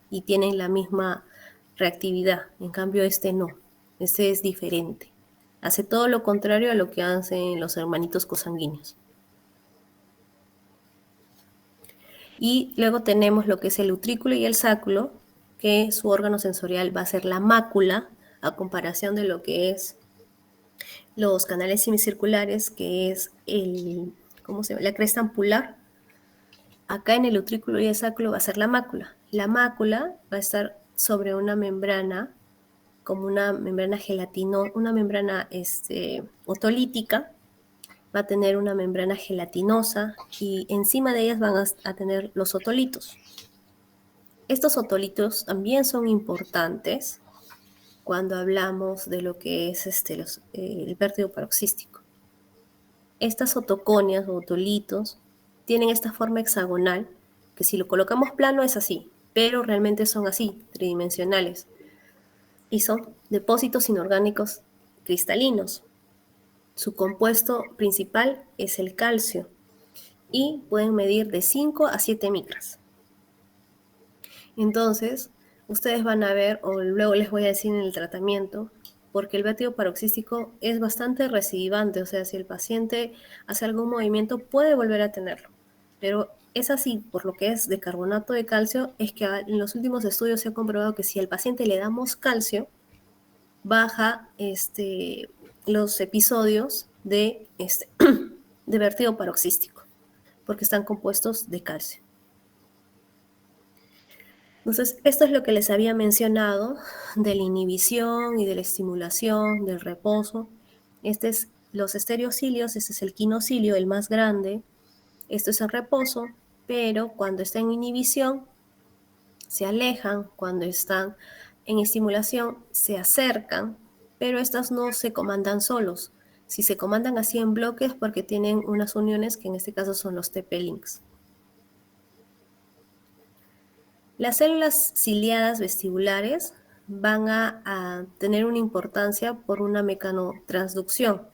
Speaker 1: Y tienen la misma reactividad. En cambio, no. Este es diferente. Hace todo lo contrario a lo que hacen los hermanitos cosanguíneos. Y luego tenemos lo que es el utrículo y el sáculo, que su órgano sensorial va a ser la mácula, a comparación de lo que es los canales semicirculares, que es la cresta ampular. Acá en el utrículo y el sáculo va a ser la mácula. La mácula va a estar sobre una membrana, como una membrana una membrana otolítica, va a tener una membrana gelatinosa y encima de ellas van a tener los otolitos. Estos otolitos también son importantes cuando hablamos de lo que es el vértigo paroxístico. Estas otoconias o otolitos tienen esta forma hexagonal, que si lo colocamos plano es así, pero realmente son así, tridimensionales. Y son depósitos inorgánicos cristalinos. Su compuesto principal es el calcio y pueden medir de 5 a 7 micras. Entonces, ustedes van a ver, o luego les voy a decir en el tratamiento, porque el vértigo paroxístico es bastante recidivante, o sea, si el paciente hace algún movimiento puede volver a tenerlo, pero es así, por lo que es de carbonato de calcio, es que en los últimos estudios se ha comprobado que si al paciente le damos calcio, baja los episodios de vértigo paroxístico, porque están compuestos de calcio. Entonces, esto es lo que les había mencionado de la inhibición y de la estimulación, del reposo. Los estereocilios, este es el quinocilio, el más grande. Esto es el reposo, pero cuando está en inhibición, se alejan. Cuando están en estimulación, se acercan, pero estas no se comandan solos. Si se comandan así en bloques, porque tienen unas uniones que en este caso son los TP-links. Las células ciliadas vestibulares van a tener una importancia por una mecanotransducción,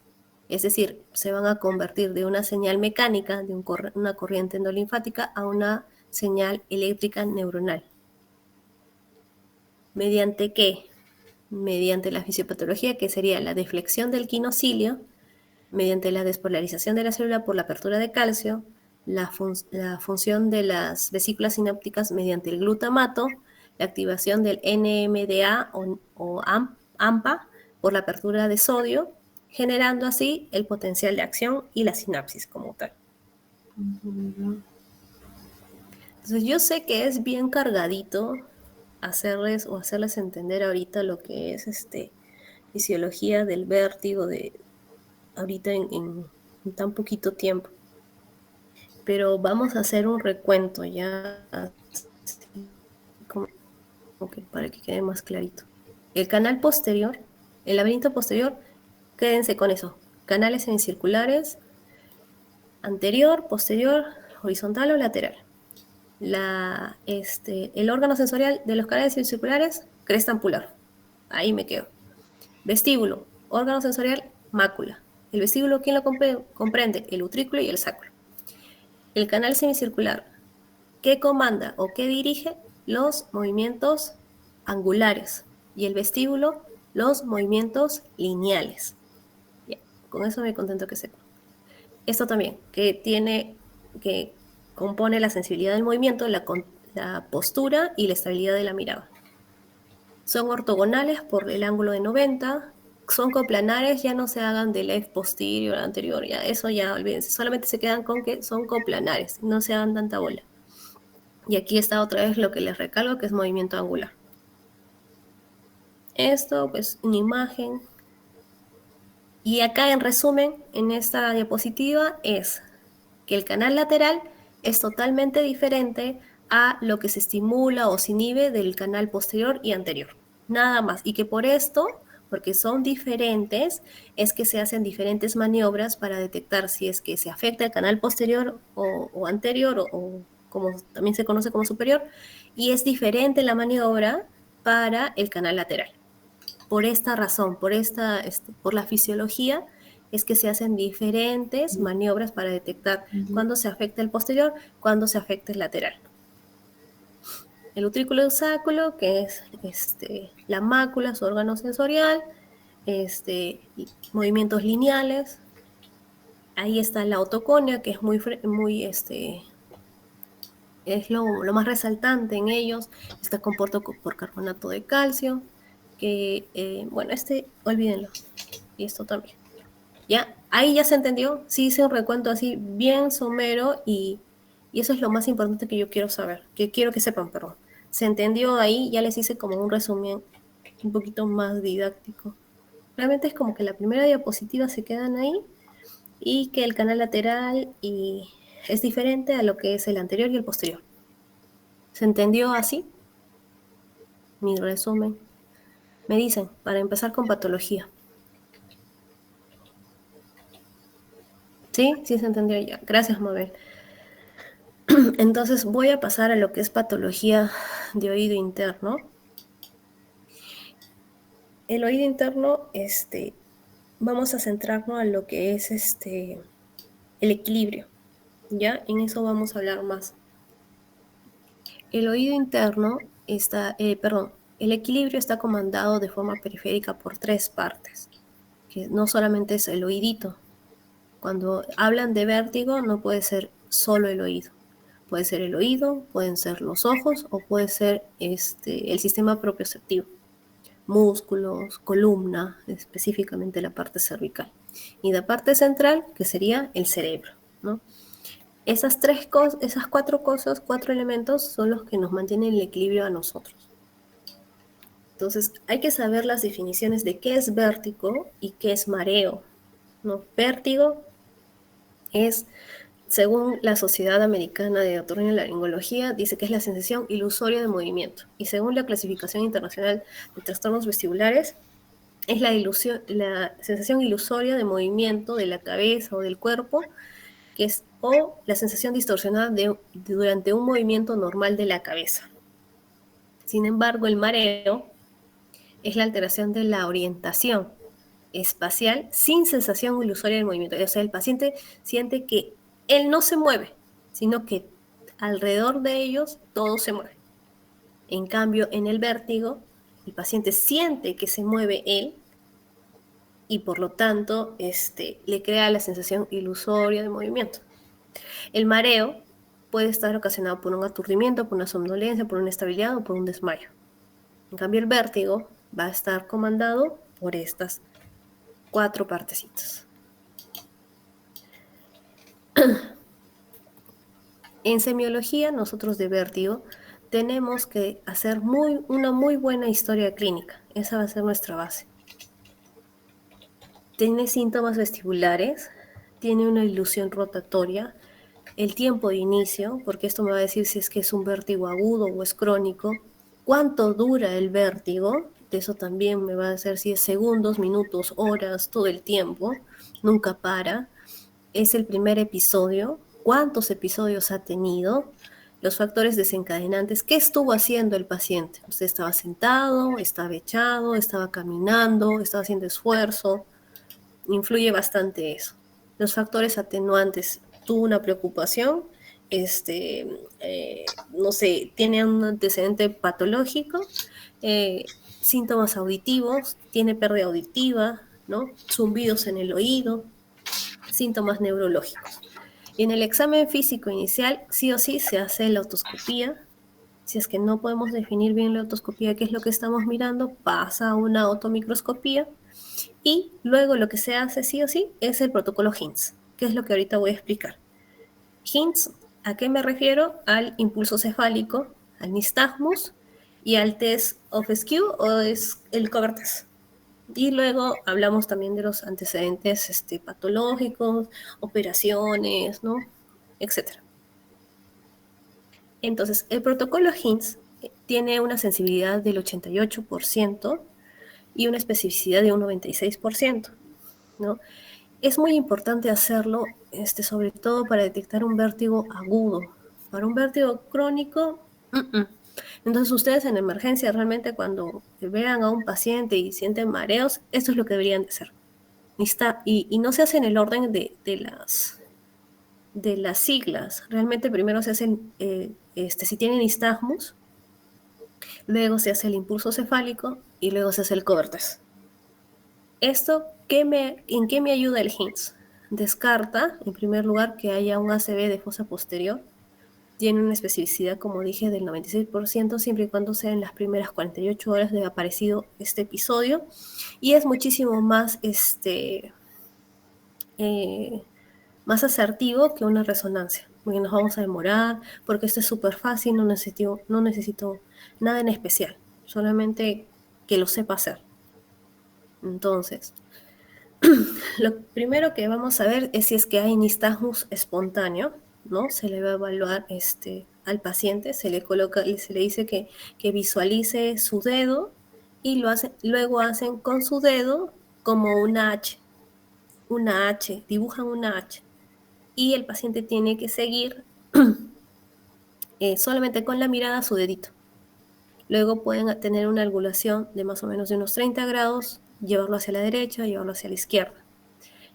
Speaker 1: es decir, se van a convertir de una señal mecánica, de una corriente endolinfática, a una señal eléctrica neuronal. ¿Mediante qué? Mediante la fisiopatología, que sería la deflexión del quinocilio, mediante la despolarización de la célula por la apertura de calcio, la función de las vesículas sinápticas mediante el glutamato, la activación del NMDA o AMPA por la apertura de sodio, generando así el potencial de acción y la sinapsis como tal. Entonces yo sé que es bien cargadito hacerles entender ahorita lo que es fisiología del vértigo ahorita en tan poquito tiempo. Pero vamos a hacer un recuento ya, así como para que quede más clarito. El canal posterior, el laberinto posterior, quédense con eso. Canales semicirculares, anterior, posterior, horizontal o lateral. El órgano sensorial de los canales semicirculares, cresta ampular. Ahí me quedo. Vestíbulo, órgano sensorial, mácula. El vestíbulo, ¿quién lo comprende? El utrículo y el sacro. El canal semicircular, ¿qué comanda o qué dirige? Los movimientos angulares. Y el vestíbulo, los movimientos lineales. Ya, con eso me contento que sepa. Esto también, que compone la sensibilidad del movimiento, la postura y la estabilidad de la mirada. Son ortogonales por el ángulo de 90, son coplanares, ya no se hagan del left posterior, anterior, ya eso ya olvídense, solamente se quedan con que son coplanares, no se hagan tanta bola. Y aquí está otra vez lo que les recalco, que es movimiento angular. Esto, pues, una imagen. Y acá, en resumen, en esta diapositiva, es que el canal lateral es totalmente diferente a lo que se estimula o se inhibe del canal posterior y anterior. Nada más. Y que por esto, porque son diferentes, es que se hacen diferentes maniobras para detectar si es que se afecta el canal posterior o anterior, o como también se conoce como superior, y es diferente la maniobra para el canal lateral. Por esta razón, por la fisiología, es que se hacen diferentes maniobras para detectar cuándo se afecta el posterior, cuándo se afecta el lateral. El utrículo eusáculo, que es la mácula, su órgano sensorial, movimientos lineales. Ahí está la otoconia, que es es lo más resaltante en ellos. Está compuesto por carbonato de calcio, que, bueno, olvídenlo. Y esto también. ¿Ya? Ahí ya se entendió. Sí hice un recuento así bien somero y eso es lo más importante que yo quiero saber, que quiero que sepan, perdón. Se entendió ahí, ya les hice como un resumen un poquito más didáctico. Realmente es como que la primera diapositiva se quedan ahí y que el canal lateral es diferente a lo que es el anterior y el posterior. ¿Se entendió así? Mi resumen. Me dicen, para empezar con patología. ¿Sí? Sí se entendió ya. Gracias, Mabel. Entonces voy a pasar a lo que es patología de oído interno. El oído interno, vamos a centrarnos en lo que es el equilibrio, ¿ya? En eso vamos a hablar más. El oído interno el equilibrio está comandado de forma periférica por 3 partes, que no solamente es el oídito. Cuando hablan de vértigo no puede ser solo el oído. Puede ser el oído, pueden ser los ojos o puede ser el sistema propioceptivo, músculos, columna, específicamente la parte cervical. Y la parte central, que sería el cerebro, ¿no? Esas 4 elementos son los que nos mantienen el equilibrio a nosotros. Entonces, hay que saber las definiciones de qué es vértigo y qué es mareo, ¿no? Vértigo es, según la Sociedad Americana de Otorrinolaringología, dice que es la sensación ilusoria de movimiento. Y según la Clasificación Internacional de Trastornos Vestibulares, es la sensación ilusoria de movimiento de la cabeza o del cuerpo, o la sensación distorsionada durante un movimiento normal de la cabeza. Sin embargo, el mareo es la alteración de la orientación espacial sin sensación ilusoria del movimiento. O sea, el paciente siente que él no se mueve, sino que alrededor de ellos todo se mueve. En cambio, en el vértigo, el paciente siente que se mueve él y por lo tanto le crea la sensación ilusoria de movimiento. El mareo puede estar ocasionado por un aturdimiento, por una somnolencia, por una inestabilidad o por un desmayo. En cambio, el vértigo va a estar comandado por estas 4 partecitas. En semiología, nosotros de vértigo tenemos que hacer una muy buena historia clínica. Esa va a ser nuestra base. Tiene síntomas vestibulares, tiene una ilusión rotatoria, el tiempo de inicio, porque esto me va a decir si es que es un vértigo agudo o es crónico, cuánto dura el vértigo, de eso también me va a decir si es segundos, minutos, horas, todo el tiempo, nunca para, es el primer episodio, cuántos episodios ha tenido, los factores desencadenantes, qué estuvo haciendo el paciente. Usted estaba sentado, estaba echado, estaba caminando, estaba haciendo esfuerzo, influye bastante eso. Los factores atenuantes, tuvo una preocupación, no sé, tiene un antecedente patológico, síntomas auditivos, tiene pérdida auditiva, ¿no? Zumbidos en el oído, síntomas neurológicos. Y en el examen físico inicial, sí o sí, se hace la otoscopía. Si es que no podemos definir bien la otoscopía, qué es lo que estamos mirando, pasa a una otomicroscopía y luego lo que se hace sí o sí es el protocolo HINTS, que es lo que ahorita voy a explicar. HINTS, ¿a qué me refiero? Al impulso cefálico, al nistagmus y al test of skew o es el cover test. Y luego hablamos también de los antecedentes patológicos, operaciones, ¿no? Etcétera. Entonces, el protocolo HINTS tiene una sensibilidad del 88% y una especificidad de un 96%, ¿no? Es muy importante hacerlo, sobre todo para detectar un vértigo agudo. Para un vértigo crónico, Entonces ustedes en emergencia realmente cuando vean a un paciente y sienten mareos, esto es lo que deberían de hacer. Y no se hace en el orden de las siglas. Realmente primero se hacen, si tienen nistagmus, luego se hace el impulso cefálico y luego se hace el cover test. ¿Esto en qué me ayuda el HINTS? Descarta, en primer lugar, que haya un ACV de fosa posterior. Tiene una especificidad, como dije, del 96%, siempre y cuando sea en las primeras 48 horas de aparecido este episodio. Y es muchísimo más, más asertivo que una resonancia, porque nos vamos a demorar, porque esto es súper fácil, no necesito nada en especial, solamente que lo sepa hacer. Entonces, lo primero que vamos a ver es si es que hay nistagmus espontáneo, ¿no? Se le va a evaluar al paciente, se le dice que visualice su dedo y luego hacen con su dedo como una H, dibujan una H. Y el paciente tiene que seguir solamente con la mirada su dedito. Luego pueden tener una angulación de más o menos de unos 30 grados, llevarlo hacia la derecha, llevarlo hacia la izquierda.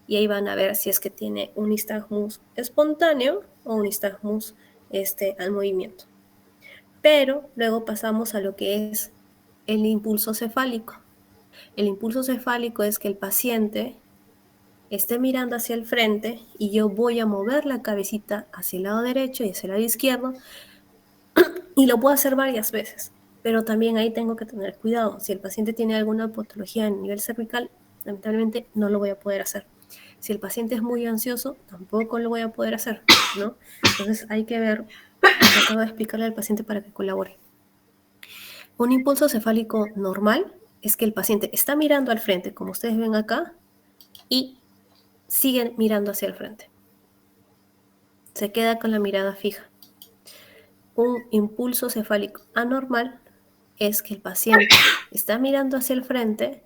Speaker 1: Y ahí van a ver si es que tiene un nistagmus espontáneo o un nistagmus al movimiento. Pero luego pasamos a lo que es el impulso cefálico. El impulso cefálico es que el paciente esté mirando hacia el frente y yo voy a mover la cabecita hacia el lado derecho y hacia el lado izquierdo y lo puedo hacer varias veces. Pero también ahí tengo que tener cuidado. Si el paciente tiene alguna patología a nivel cervical, lamentablemente no lo voy a poder hacer. Si el paciente es muy ansioso, tampoco lo voy a poder hacer, ¿no? Entonces hay que ver, tratar de explicarle al paciente para que colabore. Un impulso cefálico normal es que el paciente está mirando al frente, como ustedes ven acá, y sigue mirando hacia el frente. Se queda con la mirada fija. Un impulso cefálico anormal es que el paciente está mirando hacia el frente,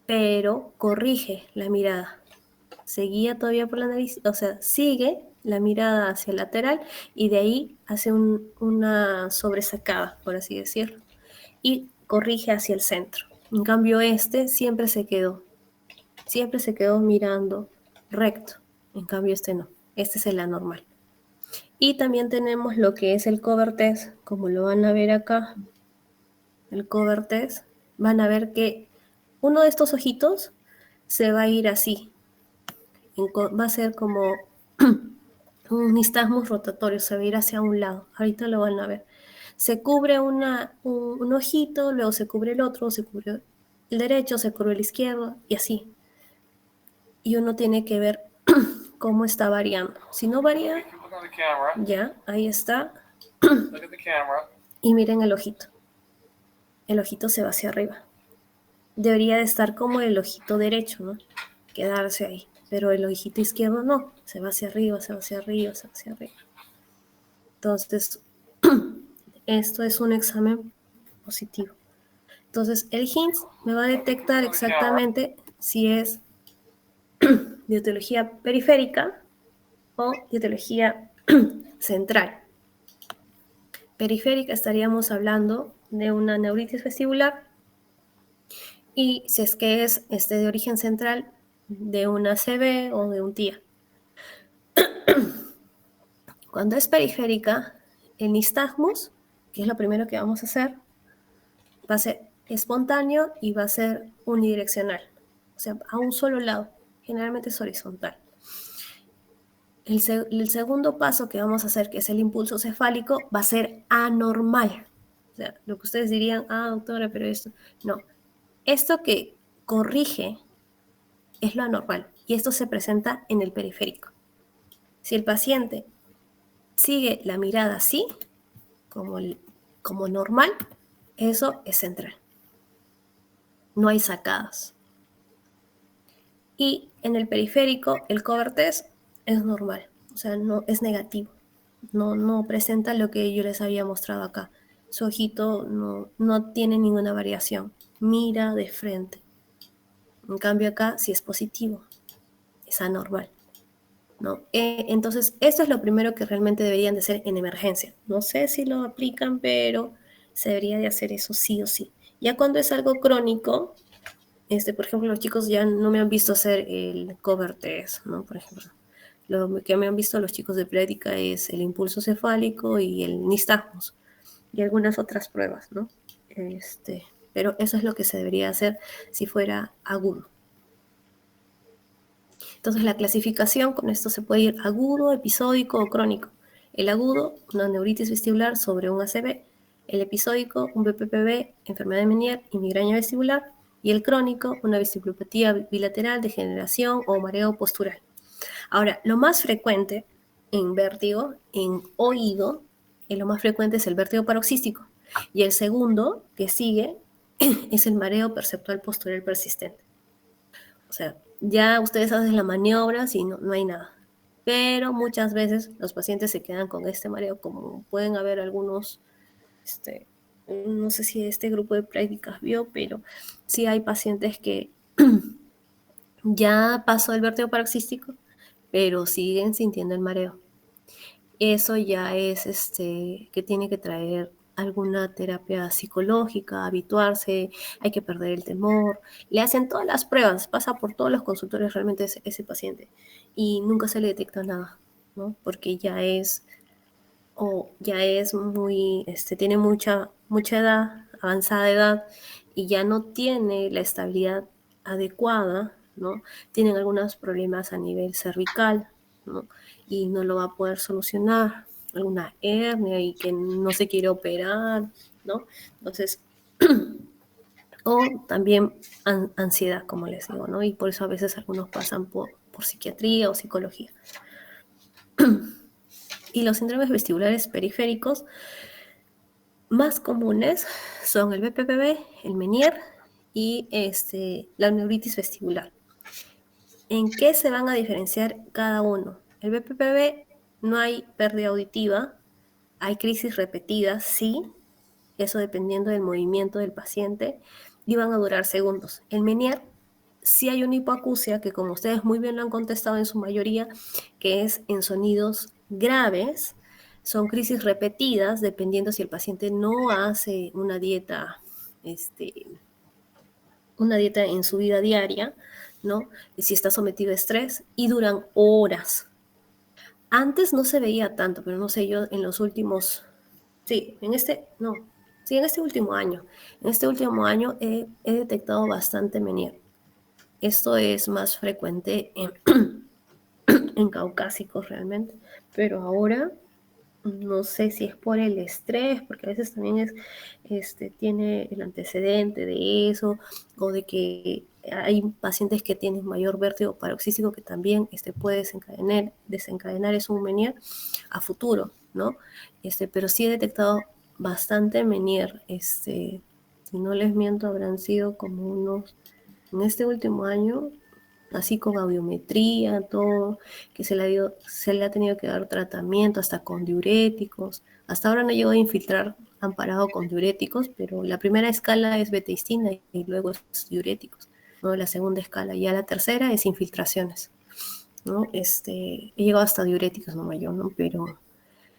Speaker 1: pero corrige la mirada. Se guía todavía por la nariz, o sea, sigue la mirada hacia el lateral y de ahí hace una sobresacada, por así decirlo, y corrige hacia el centro. En cambio, siempre se quedó mirando recto. En cambio, no. Este es el anormal. Y también tenemos lo que es el cover test, como lo van a ver acá. El cover test, van a ver que uno de estos ojitos se va a ir así. Va a ser como un nistagmus rotatorio, se va a ir hacia un lado. Ahorita lo van a ver. Se cubre un ojito, luego se cubre el otro, se cubre el derecho, se cubre el izquierdo y así. Y uno tiene que ver cómo está variando. Si no varía, ya, ahí está. Y miren el ojito. El ojito se va hacia arriba. Debería de estar como el ojito derecho, ¿no? Quedarse ahí. Pero el ojito izquierdo no. Se va hacia arriba, se va hacia arriba, se va hacia arriba. Entonces, esto es un examen positivo. Entonces, el HINS me va a detectar exactamente si es de etiología periférica o de etiología central. Periférica estaríamos hablando de una neuritis vestibular y si es que es de origen central, de una CB o de un TIA. Cuando es periférica, el nistagmus, que es lo primero que vamos a hacer, va a ser espontáneo y va a ser unidireccional, o sea, a un solo lado, generalmente es horizontal. El segundo paso que vamos a hacer, que es el impulso cefálico, va a ser anormal. O sea, lo que ustedes dirían, doctora, pero esto, no. Esto que corrige es lo anormal y esto se presenta en el periférico. Si el paciente sigue la mirada así, como normal, eso es central. No hay sacadas. Y en el periférico, el cover test es normal, o sea, no es negativo. No presenta lo que yo les había mostrado acá. Su ojito no tiene ninguna variación. Mira de frente. En cambio acá sí es positivo. Es anormal, ¿no? Entonces, esto es lo primero que realmente deberían de hacer en emergencia. No sé si lo aplican, pero se debería de hacer eso sí o sí. Ya cuando es algo crónico, por ejemplo, los chicos ya no me han visto hacer el cover test, ¿no? Por ejemplo, lo que me han visto los chicos de plática es el impulso cefálico y el nistagmus y algunas otras pruebas, ¿no? Pero eso es lo que se debería hacer si fuera agudo. Entonces la clasificación con esto se puede ir agudo, episódico o crónico. El agudo, una neuritis vestibular sobre un ACV. El episódico, un BPPV, enfermedad de Meniere y migraña vestibular. Y el crónico, una vestibulopatía bilateral, degeneración o mareo postural. Ahora, lo más frecuente en vértigo, en oído, lo más frecuente es el vértigo paroxístico. Y el segundo, que sigue, es el mareo perceptual postural persistente. O sea, ya ustedes hacen las maniobras y no hay nada. Pero muchas veces los pacientes se quedan con este mareo, como pueden haber algunos, no sé si este grupo de prácticas vio, pero sí hay pacientes que ya pasó el vértigo paroxístico, pero siguen sintiendo el mareo. Eso ya es que tiene que traer alguna terapia psicológica, habituarse, hay que perder el temor. Le hacen todas las pruebas, pasa por todos los consultorios realmente ese paciente y nunca se le detecta nada, ¿no? Porque ya es muy, tiene mucha edad, avanzada edad, y ya no tiene la estabilidad adecuada, ¿no? Tienen algunos problemas a nivel cervical, ¿no? Y no lo va a poder solucionar, alguna hernia y que no se quiere operar, ¿no? Entonces, o también ansiedad, como les digo, ¿no? Y por eso a veces algunos pasan por psiquiatría o psicología. Y los síndromes vestibulares periféricos más comunes son el BPPV, el Meniere y la neuritis vestibular. ¿En qué se van a diferenciar cada uno? El BPPV no hay pérdida auditiva, hay crisis repetidas, sí, eso dependiendo del movimiento del paciente, y van a durar segundos. El Meniere sí hay una hipoacusia que, como ustedes muy bien lo han contestado en su mayoría, que es en sonidos graves. Son crisis repetidas dependiendo si el paciente no hace una dieta en su vida diaria, ¿no? Y si está sometido a estrés y duran horas. Antes no se veía tanto, pero no sé, yo en los últimos, en este último año. En este último año he detectado bastante Meniere. Esto es más frecuente en caucásicos realmente, pero ahora no sé si es por el estrés, porque a veces también tiene el antecedente de eso, o de que hay pacientes que tienen mayor vértigo paroxístico que también puede desencadenar eso un Meniere a futuro, ¿no? Pero sí he detectado bastante Menier. Si no les miento, habrán sido como unos, en este último año, así con audiometría, todo, que se le ha tenido que dar tratamiento, hasta con diuréticos. Hasta ahora no llegó a infiltrar amparado con diuréticos, pero la primera escala es beteistina y luego es diuréticos, ¿no? La segunda escala, ya la tercera es infiltraciones, ¿no? He llegado hasta diuréticos, no mayor, ¿no?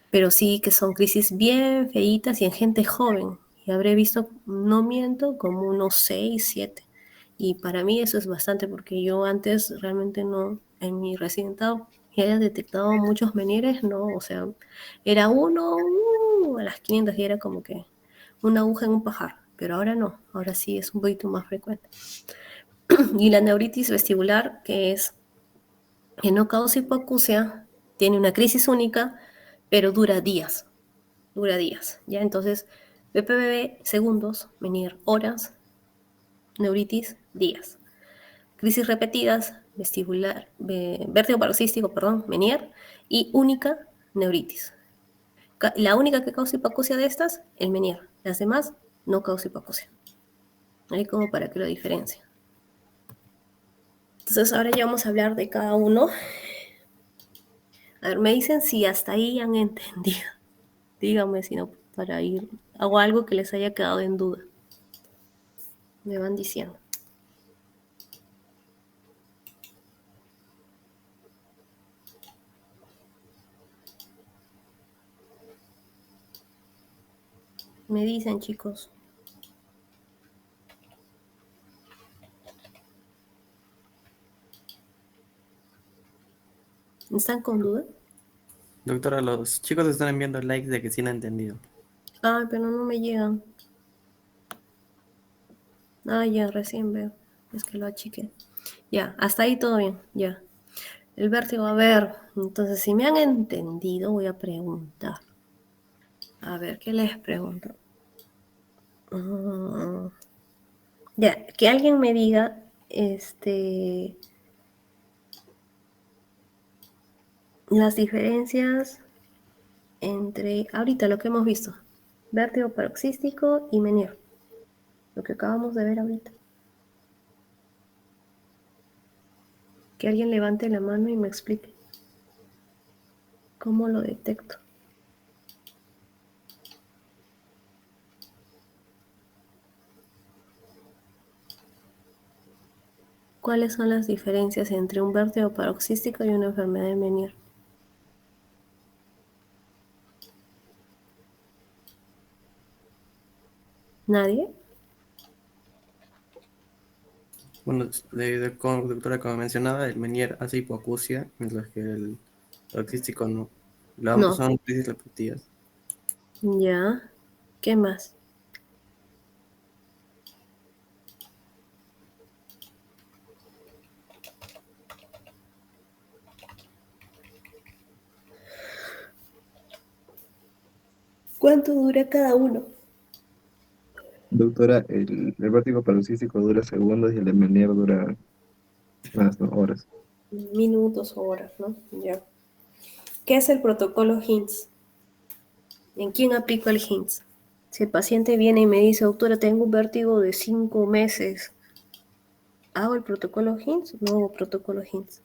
Speaker 1: Pero sí que son crisis bien feitas y en gente joven. Y habré visto, no miento, como unos 6 7. Y para mí eso es bastante porque yo antes realmente no, en mi residentado, he detectado muchos menires, no, o sea, era uno a las 500 y era como que una aguja en un pajar. Pero ahora no, ahora sí es un poquito más frecuente. Y la neuritis vestibular, que es que no causa hipoacusia, tiene una crisis única, pero dura días, ¿ya? Entonces, BPBB, segundos, venir horas, neuritis, días. Crisis repetidas, vértigo paroxístico, perdón, Menier, y única, neuritis. La única que causa hipoacusia de estas, el Menier. Las demás no causa hipoacusia. Ahí como para que lo diferencie. Entonces, ahora ya vamos a hablar de cada uno. A ver, me dicen si hasta ahí han entendido. Díganme si no, para ir. Hago algo que les haya quedado en duda. Me van diciendo. Me dicen, chicos. ¿Están con duda?
Speaker 4: Doctora, los chicos están enviando likes de que sí la han entendido.
Speaker 1: Ah, pero no me llegan. Ah, ya, recién veo. Es que lo achiqué. Ya, hasta ahí todo bien, ya. El vértigo, a ver. Entonces, si me han entendido, voy a preguntar. A ver, ¿qué les pregunto? Ya, que alguien me diga, las diferencias entre, ahorita lo que hemos visto, vértigo paroxístico y Menier. Lo que acabamos de ver ahorita. Que alguien levante la mano y me explique cómo lo detecto. ¿Cuáles son las diferencias entre un vértigo paroxístico y una enfermedad de Menier? ¿Nadie?
Speaker 4: Bueno, doctora, como mencionaba, el Menier hace hipoacusia, mientras que el paroxístico no.
Speaker 1: No.
Speaker 4: Son crisis repetidas.
Speaker 1: Ya. ¿Qué más? ¿Cuánto dura cada uno?
Speaker 5: Doctora, el vértigo paroxístico dura segundos y el de Menier dura más, ¿no? Horas.
Speaker 1: Minutos o horas, ¿no? Ya. ¿Qué es el protocolo HINTS? ¿En quién aplico el HINTS? Si el paciente viene y me dice, doctora, tengo un vértigo de 5 meses, ¿hago el protocolo HINTS? No hago protocolo HINTS.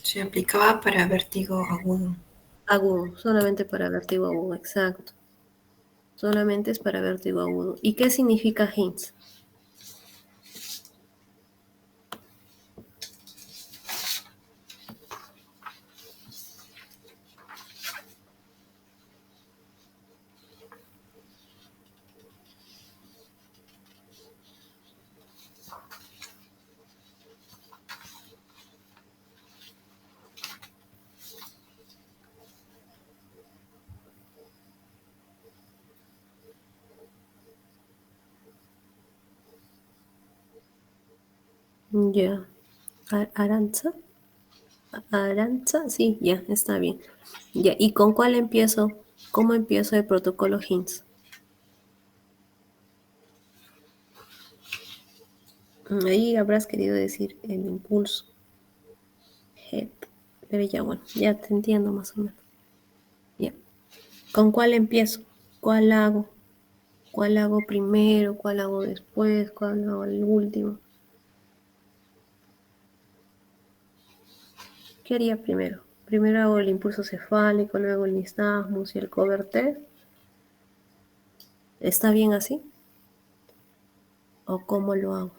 Speaker 3: Se aplicaba para vértigo agudo.
Speaker 1: Agudo, solamente para vértigo agudo, exacto. Solamente es para vértigo agudo. ¿Y qué significa HINTS? Ya. ¿Aranza? Aranza, sí, ya, está bien. Ya, ¿y con cuál empiezo? ¿Cómo empiezo el protocolo HINTS? Ahí habrás querido decir el impulso. Head. Pero ya, bueno, ya te entiendo más o menos. Ya. ¿Con cuál empiezo? ¿Cuál hago? ¿Cuál hago primero? ¿Cuál hago después? ¿Cuál hago el último? ¿Qué haría primero? Primero hago el impulso cefálico, luego el nistagmus y el cover-test. ¿Está bien así? ¿O cómo lo hago?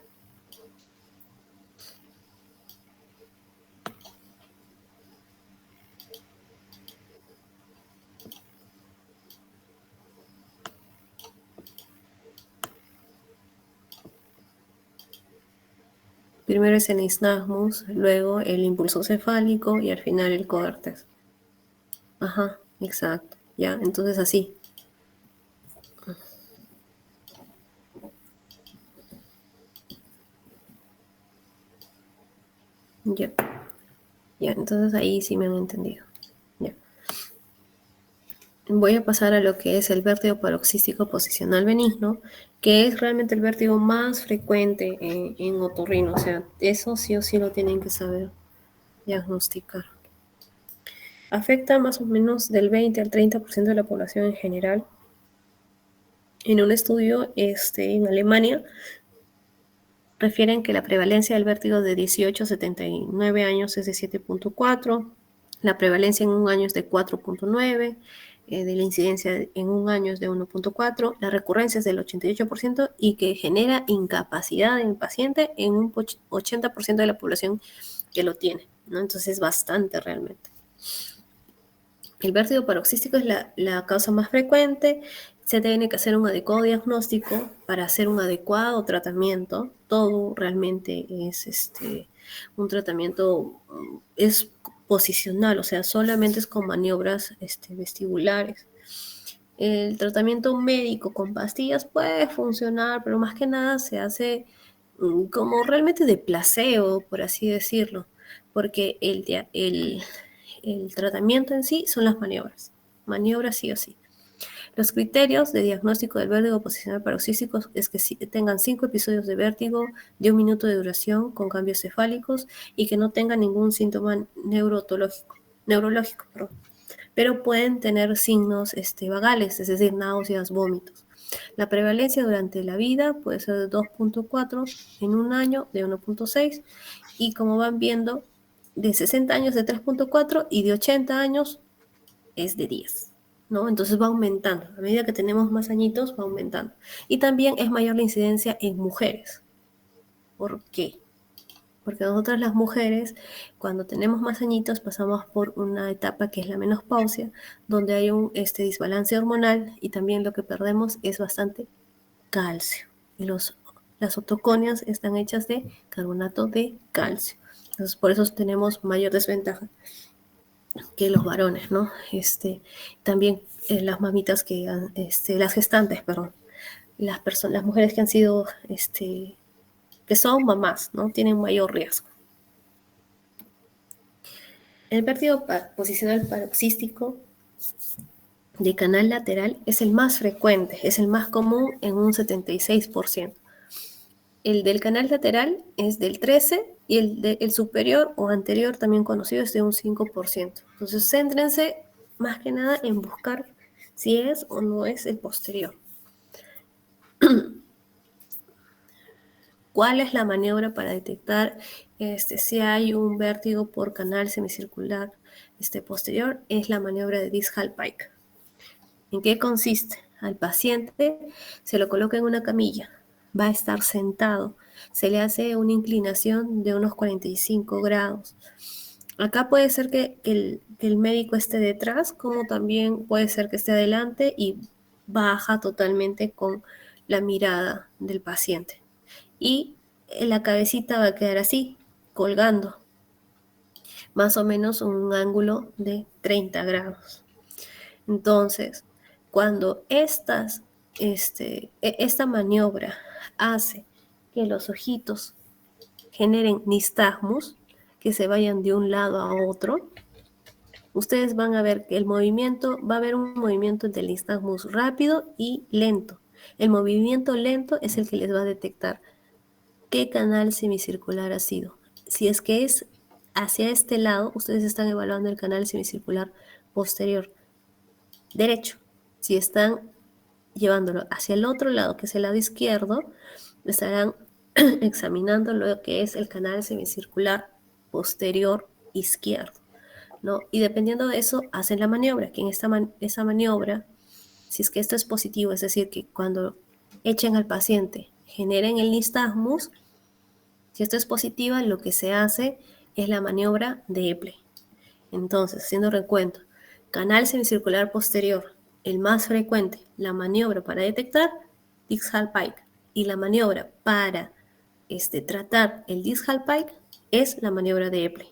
Speaker 1: Primero es el nistagmus, luego el impulso cefálico y al final el cover-test. Ajá, exacto. Ya, entonces así. Ya, ya, entonces ahí sí me han entendido. Ya. Voy a pasar a lo que es el vértigo paroxístico posicional benigno, que es realmente el vértigo más frecuente en otorrino. O sea, eso sí o sí lo tienen que saber diagnosticar. Afecta más o menos del 20 al 30% de la población en general. En un estudio en Alemania, refieren que la prevalencia del vértigo de 18 a 79 años es de 7.4, la prevalencia en un año es de 4.9, de la incidencia en un año es de 1.4, la recurrencia es del 88% y que genera incapacidad en el paciente en un 80% de la población que lo tiene, ¿no? Entonces es bastante realmente. El vértigo paroxístico es la causa más frecuente. Se tiene que hacer un adecuado diagnóstico para hacer un adecuado tratamiento. Todo realmente es un tratamiento, es posicional, o sea, solamente es con maniobras vestibulares. El tratamiento médico con pastillas puede funcionar, pero más que nada se hace como realmente de placebo, por así decirlo, porque el tratamiento en sí son las maniobras sí o sí. Los criterios de diagnóstico del vértigo posicional paroxístico es que tengan 5 episodios de vértigo de 1 minuto de duración con cambios cefálicos y que no tengan ningún síntoma neurológico, pero pueden tener signos vagales, es decir, náuseas, vómitos. La prevalencia durante la vida puede ser de 2.4 en un año, de 1.6, y como van viendo, de 60 años de 3.4 y de 80 años es de 10, ¿no? Entonces va aumentando. A medida que tenemos más añitos, va aumentando. Y también es mayor la incidencia en mujeres. ¿Por qué? Porque nosotras las mujeres, cuando tenemos más añitos, pasamos por una etapa que es la menopausia, donde hay un desbalance hormonal y también lo que perdemos es bastante calcio. Y las otoconias están hechas de carbonato de calcio. Entonces, por eso tenemos mayor desventaja que los varones, ¿no? También las mamitas las gestantes, perdón, las mujeres que han sido, que son mamás, ¿no? Tienen mayor riesgo. El vértigo posicional paroxístico de canal lateral es el más frecuente, es el más común en un 76%. El del canal lateral es del 13% y el superior o anterior, también conocido, es de un 5%. Entonces, céntrense más que nada en buscar si es o no es el posterior. ¿Cuál es la maniobra para detectar si hay un vértigo por canal semicircular posterior? Es la maniobra de Diels-Hallpike. ¿En qué consiste? Al paciente se lo coloca en una camilla, va a estar sentado, se le hace una inclinación de unos 45 grados. Acá puede ser que el médico esté detrás, como también puede ser que esté adelante y baja totalmente con la mirada del paciente. Y la cabecita va a quedar así, colgando, más o menos un ángulo de 30 grados. Entonces, cuando esta maniobra hace que los ojitos generen nistagmus, que se vayan de un lado a otro, ustedes van a ver que va a haber un movimiento del nistagmus rápido y lento. El movimiento lento es el que les va a detectar qué canal semicircular ha sido. Si es que es hacia este lado, ustedes están evaluando el canal semicircular posterior derecho. Si están llevándolo hacia el otro lado, que es el lado izquierdo, estarán examinando lo que es el canal semicircular posterior izquierdo, ¿no? Y dependiendo de eso, hacen la maniobra, que en esa maniobra, si es que esto es positivo, es decir, que cuando echen al paciente generen el nistagmus, si esto es positiva, lo que se hace es la maniobra de Epley. Entonces, haciendo recuento, canal semicircular posterior, el más frecuente, la maniobra para detectar, Dix-Hallpike, y la maniobra para tratar el Dix-Hallpike es la maniobra de Epley.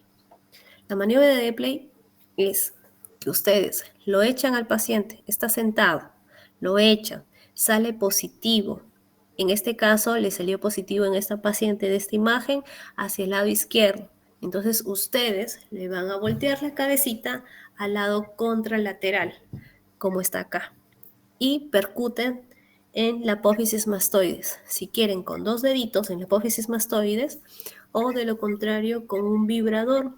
Speaker 1: La maniobra de Epley es que ustedes lo echan al paciente, está sentado, lo echan, sale positivo. En este caso le salió positivo en esta paciente de esta imagen hacia el lado izquierdo. Entonces ustedes le van a voltear la cabecita al lado contralateral, como está acá, y percuten en la apófisis mastoides. Si quieren, con 2 deditos en la apófisis mastoides, o de lo contrario, con un vibrador,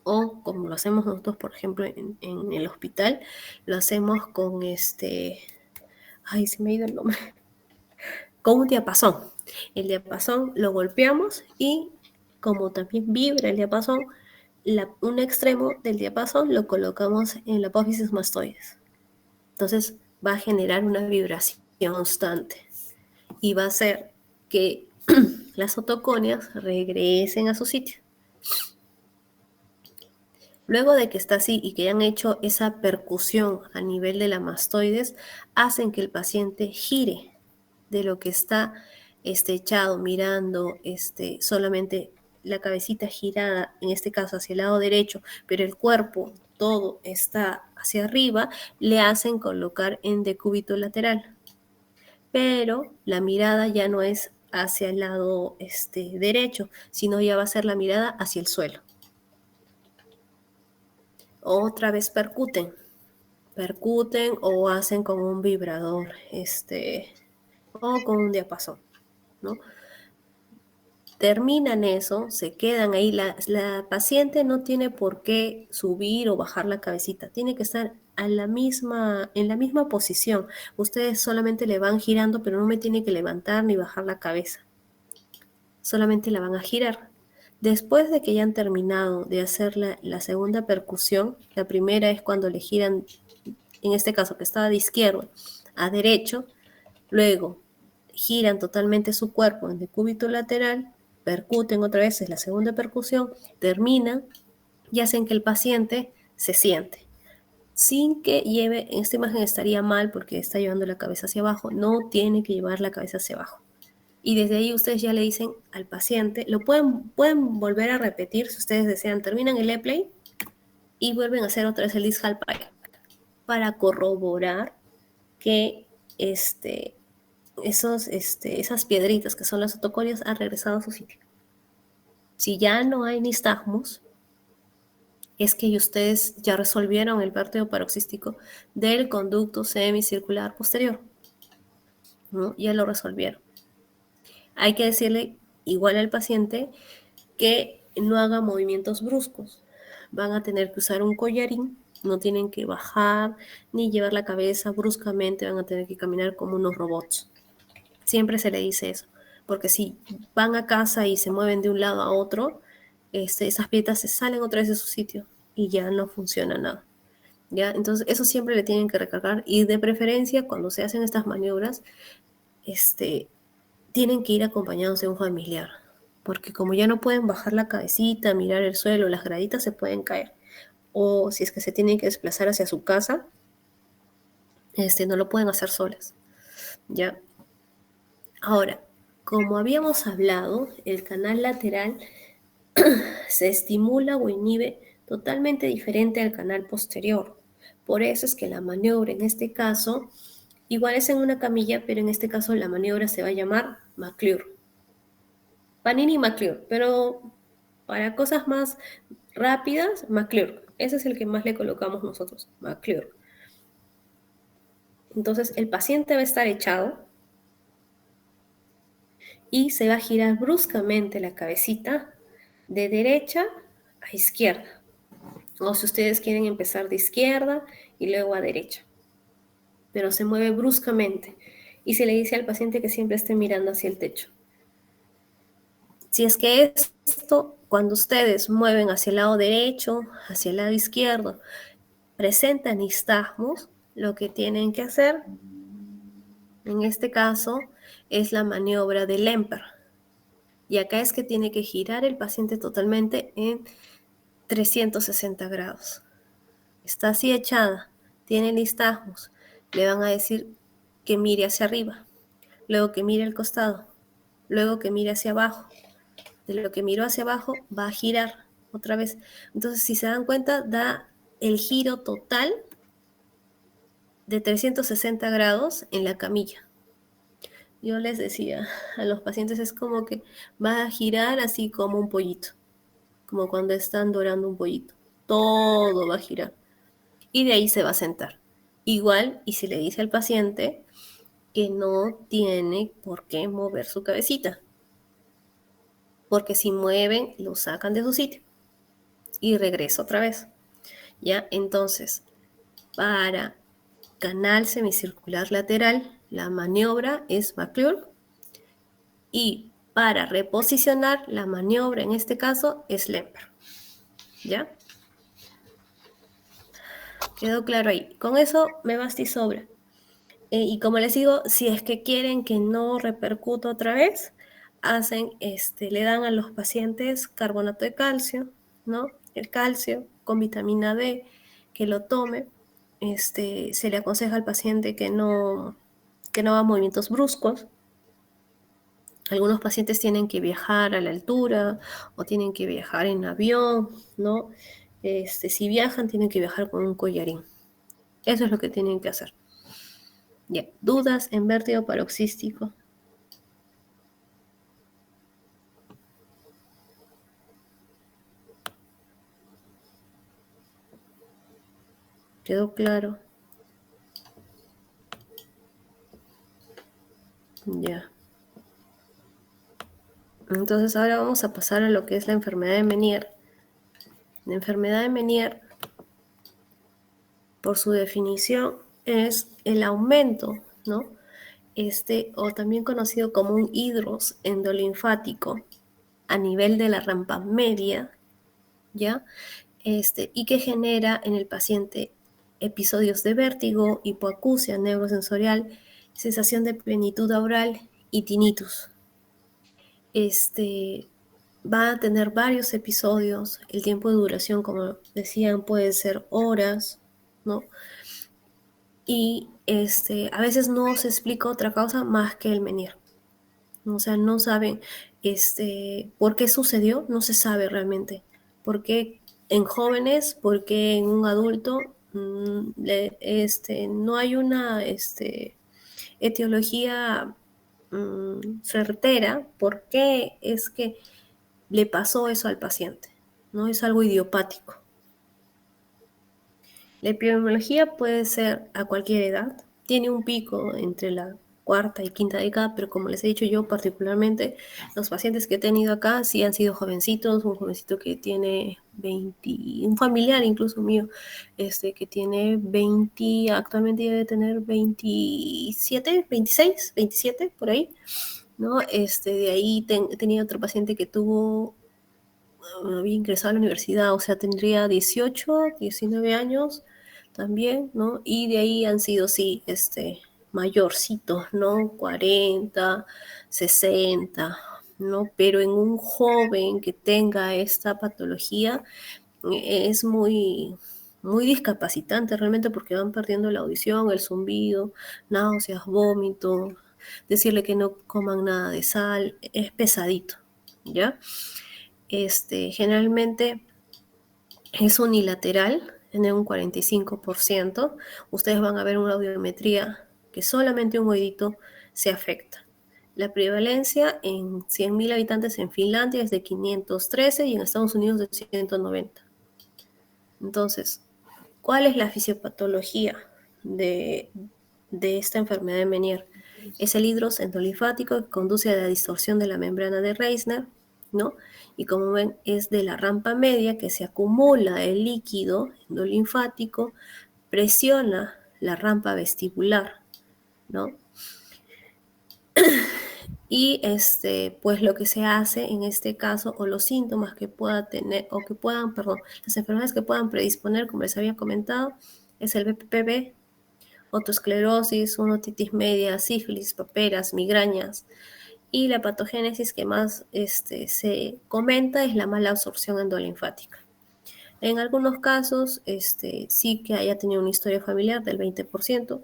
Speaker 1: o como lo hacemos nosotros, por ejemplo, en el hospital, lo hacemos con ay, se me ha ido el nombre, con un diapasón. El diapasón lo golpeamos y como también vibra el diapasón, un extremo del diapasón lo colocamos en la apófisis mastoides. Entonces va a generar una vibración constante y va a hacer que las otoconias regresen a su sitio. Luego de que está así y que han hecho esa percusión a nivel de la mastoides, hacen que el paciente gire de lo que está echado, mirando solamente la cabecita girada, en este caso hacia el lado derecho, pero el cuerpo todo está hacia arriba, le hacen colocar en decúbito lateral. Pero la mirada ya no es hacia el lado derecho, sino ya va a ser la mirada hacia el suelo. Otra vez percuten o hacen con un vibrador, o con un diapasón, ¿no? Terminan eso, se quedan ahí. La paciente no tiene por qué subir o bajar la cabecita, tiene que estar en la misma posición. Ustedes solamente le van girando, pero no me tiene que levantar ni bajar la cabeza. Solamente la van a girar. Después de que ya han terminado de hacer la segunda percusión, la primera es cuando le giran, en este caso que estaba de izquierdo a derecho, luego giran totalmente su cuerpo en decúbito lateral, percuten otra vez, es la segunda percusión, terminan y hacen que el paciente se siente. Sin que lleve, en esta imagen estaría mal porque está llevando la cabeza hacia abajo, no tiene que llevar la cabeza hacia abajo. Y desde ahí ustedes ya le dicen al paciente, lo pueden volver a repetir si ustedes desean, terminan el Epley y vuelven a hacer otra vez el Dix-Hallpike para corroborar que esas piedritas que son las otoconias han regresado a su sitio. Si ya no hay nistagmus, es que ustedes ya resolvieron el vértigo paroxístico del conducto semicircular posterior, ¿no? Ya lo resolvieron. Hay que decirle igual al paciente que no haga movimientos bruscos. Van a tener que usar un collarín, no tienen que bajar ni llevar la cabeza bruscamente, van a tener que caminar como unos robots. Siempre se le dice eso, porque si van a casa y se mueven de un lado a otro, esas piedras se salen otra vez de su sitio y ya no funciona nada. ¿Ya? Entonces eso siempre le tienen que recargar y de preferencia cuando se hacen estas maniobras, tienen que ir acompañados de un familiar, porque como ya no pueden bajar la cabecita, mirar el suelo, las graditas se pueden caer, o si es que se tienen que desplazar hacia su casa, no lo pueden hacer solas, ¿ya? Ahora, como habíamos hablado, el canal lateral se estimula o inhibe totalmente diferente al canal posterior. Por eso es que la maniobra en este caso, igual es en una camilla, pero en este caso la maniobra se va a llamar McClure. Panini y McClure, pero para cosas más rápidas, McClure. Ese es el que más le colocamos nosotros, McClure. Entonces, el paciente va a estar echado y se va a girar bruscamente la cabecita de derecha a izquierda. O si ustedes quieren empezar de izquierda y luego a derecha. Pero se mueve bruscamente. Y se le dice al paciente que siempre esté mirando hacia el techo. Si es que esto, cuando ustedes mueven hacia el lado derecho, hacia el lado izquierdo, presentan nistagmos, lo que tienen que hacer, en este caso, es la maniobra de Lemper. Y acá es que tiene que girar el paciente totalmente en 360 grados. Está así echada, tiene nistagmos. Le van a decir que mire hacia arriba, luego que mire al costado, luego que mire hacia abajo. De lo que miró hacia abajo va a girar otra vez. Entonces, si se dan cuenta, da el giro total de 360 grados en la camilla. Yo les decía a los pacientes, es como que va a girar así como un pollito, como cuando están dorando un pollito. Todo va a girar. Y de ahí se va a sentar. Igual, y si le dice al paciente que no tiene por qué mover su cabecita, porque si mueven, lo sacan de su sitio y regresa otra vez. ¿Ya? Entonces, para canal semicircular lateral, la maniobra es McClure, y para reposicionar, la maniobra en este caso es Lemper. ¿Ya? ¿Quedó claro ahí? Con eso me basta y sobra. Y como les digo, si es que quieren que no repercuta otra vez, le dan a los pacientes carbonato de calcio, ¿no? El calcio con vitamina D, que lo tome. Se le aconseja al paciente que no haga movimientos bruscos. Algunos pacientes tienen que viajar a la altura o tienen que viajar en avión, ¿no? Si viajan, tienen que viajar con un collarín. Eso es lo que tienen que hacer. Ya, dudas en vértigo paroxístico. ¿Quedó claro? Ya. Entonces ahora vamos a pasar a lo que es la enfermedad de Menier. La enfermedad de Menier, por su definición, es el aumento, ¿no? O también conocido como un hidros endolinfático a nivel de la rampa media, ¿ya? Y que genera en el paciente episodios de vértigo, hipoacusia neurosensorial, sensación de plenitud oral y tinnitus. Va a tener varios episodios, el tiempo de duración, como decían, puede ser horas, ¿no? Y a veces no se explica otra causa más que el Menier. O sea, no saben por qué sucedió, no se sabe realmente. ¿Por qué en jóvenes? ¿Por qué en un adulto? No hay una etiología certera por qué es que le pasó eso al paciente. No es algo idiopático. La epidemiología puede ser a cualquier edad. Tiene un pico entre la cuarta y quinta década, pero como les he dicho yo particularmente, los pacientes que he tenido acá sí han sido jovencitos, un jovencito que tiene 20, un familiar incluso mío, que tiene 20, actualmente debe tener 27, 26, 27, por ahí, ¿no? De ahí he tenido otro paciente que había ingresado a la universidad, o sea, tendría 18, 19 años también, ¿no? Y de ahí han sido, sí, mayorcitos, ¿no? 40, 60, ¿no? Pero en un joven que tenga esta patología es muy, muy discapacitante realmente porque van perdiendo la audición, el zumbido, náuseas, vómito, decirle que no coman nada de sal, es pesadito, ¿ya? Generalmente es unilateral en un 45%. Ustedes van a ver una audiometría que solamente un oídito se afecta. La prevalencia en 100.000 habitantes en Finlandia es de 513 y en Estados Unidos de 190. Entonces, ¿cuál es la fisiopatología de esta enfermedad de Menier? Es el hidros endolinfático que conduce a la distorsión de la membrana de Reisner, ¿no? Y como ven, es de la rampa media que se acumula el líquido endolinfático, presiona la rampa vestibular, ¿no? Y pues lo que se hace en este caso, o los síntomas que pueda tener, o que puedan, perdón, las enfermedades que puedan predisponer, como les había comentado, es el BPPV, otosclerosis, una otitis media, sífilis, paperas, migrañas. Y la patogénesis que más se comenta es la mala absorción endolinfática. En algunos casos, sí que haya tenido una historia familiar del 20%.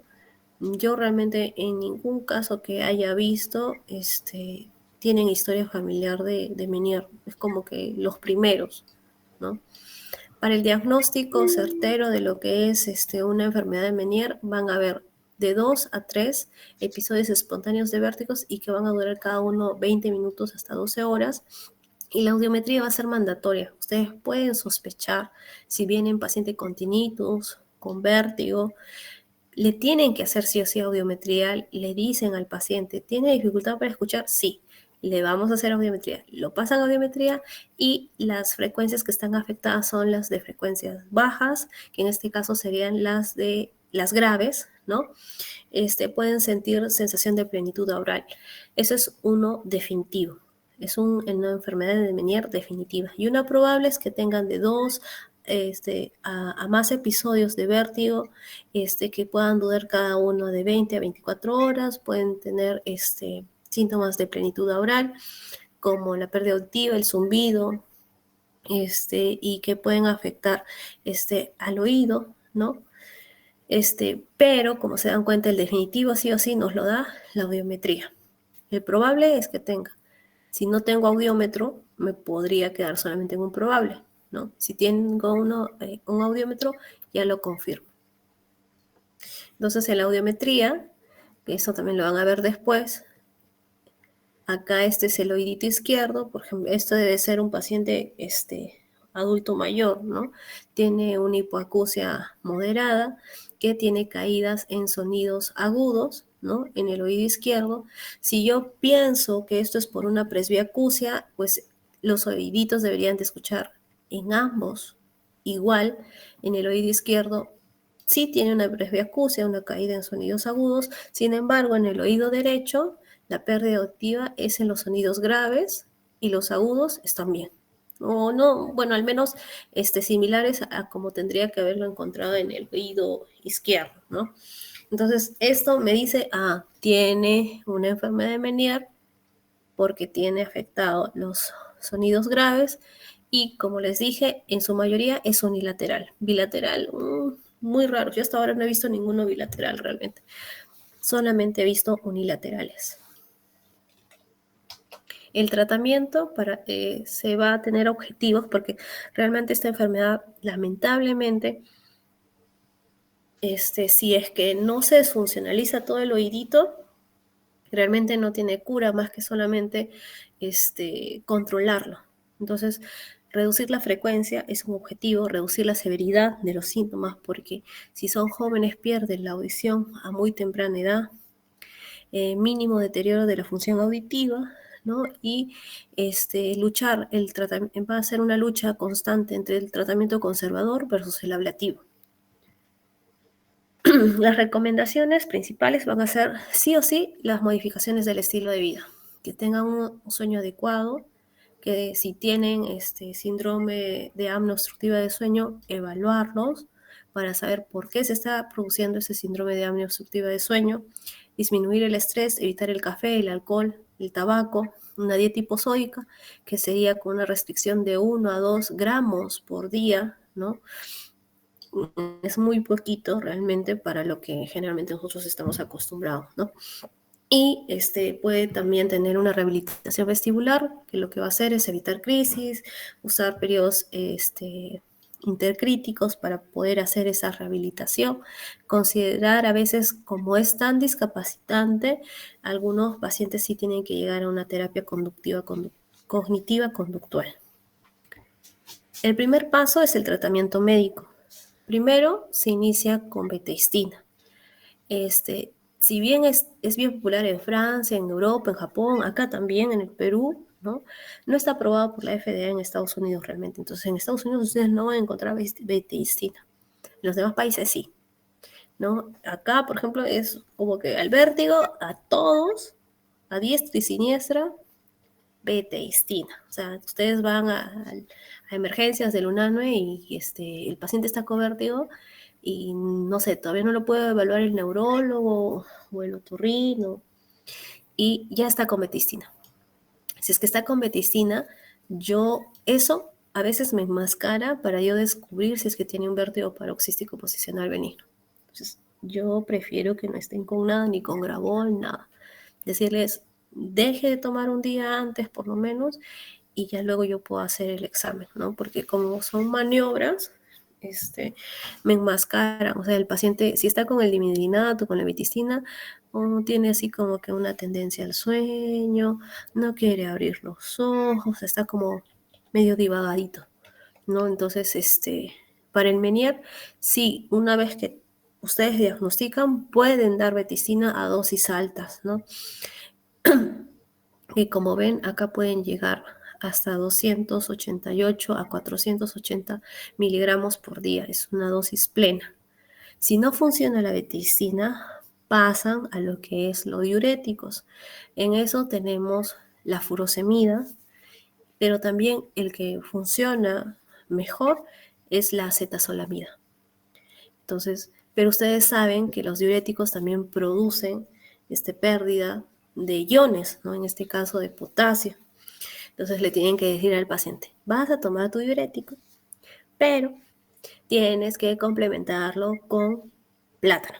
Speaker 1: Yo realmente en ningún caso que haya visto, tienen historia familiar de Meniere. Es como que los primeros, ¿no? Para el diagnóstico certero de lo que es una enfermedad de Meniere, van a haber de 2 a 3 episodios espontáneos de vértigos y que van a durar cada uno 20 minutos hasta 12 horas. Y la audiometría va a ser mandatoria. Ustedes pueden sospechar si vienen paciente con tinnitus, con vértigo, le tienen que hacer sí o sí audiometría, le dicen al paciente, ¿tiene dificultad para escuchar? Sí, le vamos a hacer audiometría. Lo pasan a audiometría y las frecuencias que están afectadas son las de frecuencias bajas, que en este caso serían las de las graves, ¿no? Pueden sentir sensación de plenitud oral. Eso es uno definitivo. Es una enfermedad de Meniere definitiva. Y una probable es que tengan de 2 a más episodios de vértigo, que puedan durar cada uno de 20 a 24 horas, pueden tener síntomas de plenitud oral, como la pérdida auditiva, el zumbido, y que pueden afectar al oído, ¿no? Pero como se dan cuenta, el definitivo sí o sí nos lo da la audiometría. El probable es que tenga. Si no tengo audiómetro, me podría quedar solamente en un probable, ¿no? Si tengo un audiómetro, ya lo confirmo. Entonces, en la audiometría, que eso también lo van a ver después, acá este es el oídito izquierdo, por ejemplo, esto debe ser un paciente adulto mayor, ¿no? Tiene una hipoacusia moderada, que tiene caídas en sonidos agudos, ¿no? En el oído izquierdo. Si yo pienso que esto es por una presbiacusia, pues los oíditos deberían de escuchar en ambos igual. En el oído izquierdo sí tiene una presbiacusia, una caída en sonidos agudos. Sin embargo, en el oído derecho, la pérdida auditiva es en los sonidos graves y los agudos están bien. O no, bueno, al menos similares a como tendría que haberlo encontrado en el oído izquierdo, ¿no? Entonces, esto me dice, tiene una enfermedad de Meniere porque tiene afectado los sonidos graves y, como les dije, en su mayoría es unilateral. Bilateral, muy raro. Yo hasta ahora no he visto ninguno bilateral realmente. Solamente he visto unilaterales. El tratamiento se va a tener objetivos porque realmente esta enfermedad, lamentablemente, si es que no se desfuncionaliza todo el oídito, realmente no tiene cura más que solamente controlarlo. Entonces, reducir la frecuencia es un objetivo, reducir la severidad de los síntomas, porque si son jóvenes pierden la audición a muy temprana edad, mínimo deterioro de la función auditiva, ¿no? Y va a ser una lucha constante entre el tratamiento conservador versus el ablativo. Las recomendaciones principales van a ser sí o sí las modificaciones del estilo de vida, que tengan un sueño adecuado, que si tienen síndrome de apnea obstructiva de sueño, evaluarlos para saber por qué se está produciendo ese síndrome de apnea obstructiva de sueño, disminuir el estrés, evitar el café, el alcohol, el tabaco, una dieta hiposódica, que sería con una restricción de 1 a 2 gramos por día, ¿no? Es muy poquito realmente para lo que generalmente nosotros estamos acostumbrados, ¿no? Y puede también tener una rehabilitación vestibular, que lo que va a hacer es evitar crisis, usar periodos intercríticos para poder hacer esa rehabilitación, considerar a veces, como es tan discapacitante, algunos pacientes sí tienen que llegar a una terapia cognitiva conductual. El primer paso es el tratamiento médico. Primero se inicia con beteistina. si bien es bien popular en Francia, en Europa, en Japón, acá también, en el Perú, ¿no? No está aprobado por la FDA en Estados Unidos realmente. Entonces, en Estados Unidos ustedes no van a encontrar betistina. En los demás países sí, ¿no? Acá, por ejemplo, es como que al vértigo, a todos, a diestra y siniestra, beteistina. O sea, ustedes van a emergencias del UNANUE y el paciente está con vértigo y no sé, todavía no lo puede evaluar el neurólogo o el otorrino y ya está con betistina. Si es que está con betistina, eso a veces me enmascara para yo descubrir si es que tiene un vértigo paroxístico posicional benigno. Entonces, yo prefiero que no estén con nada, ni con Gravol, nada. Decirles, deje de tomar un día antes por lo menos y ya luego yo puedo hacer el examen, ¿no? Porque como son maniobras, me enmascaran. O sea, el paciente, si está con el dimidrinato, con la vitistina, tiene así como que una tendencia al sueño, no quiere abrir los ojos, está como medio divagadito, ¿no? Entonces, para el Menier, sí, una vez que ustedes diagnostican, pueden dar betistina a dosis altas, ¿no? Y como ven, acá pueden llegar hasta 288 a 480 miligramos por día. Es una dosis plena. Si no funciona la betistina, pasan a lo que es los diuréticos. En eso tenemos la furosemida, pero también el que funciona mejor es la acetazolamida. Entonces, pero ustedes saben que los diuréticos también producen pérdida de iones, ¿no? En este caso de potasio. Entonces le tienen que decir al paciente, vas a tomar tu diurético, pero tienes que complementarlo con plátano,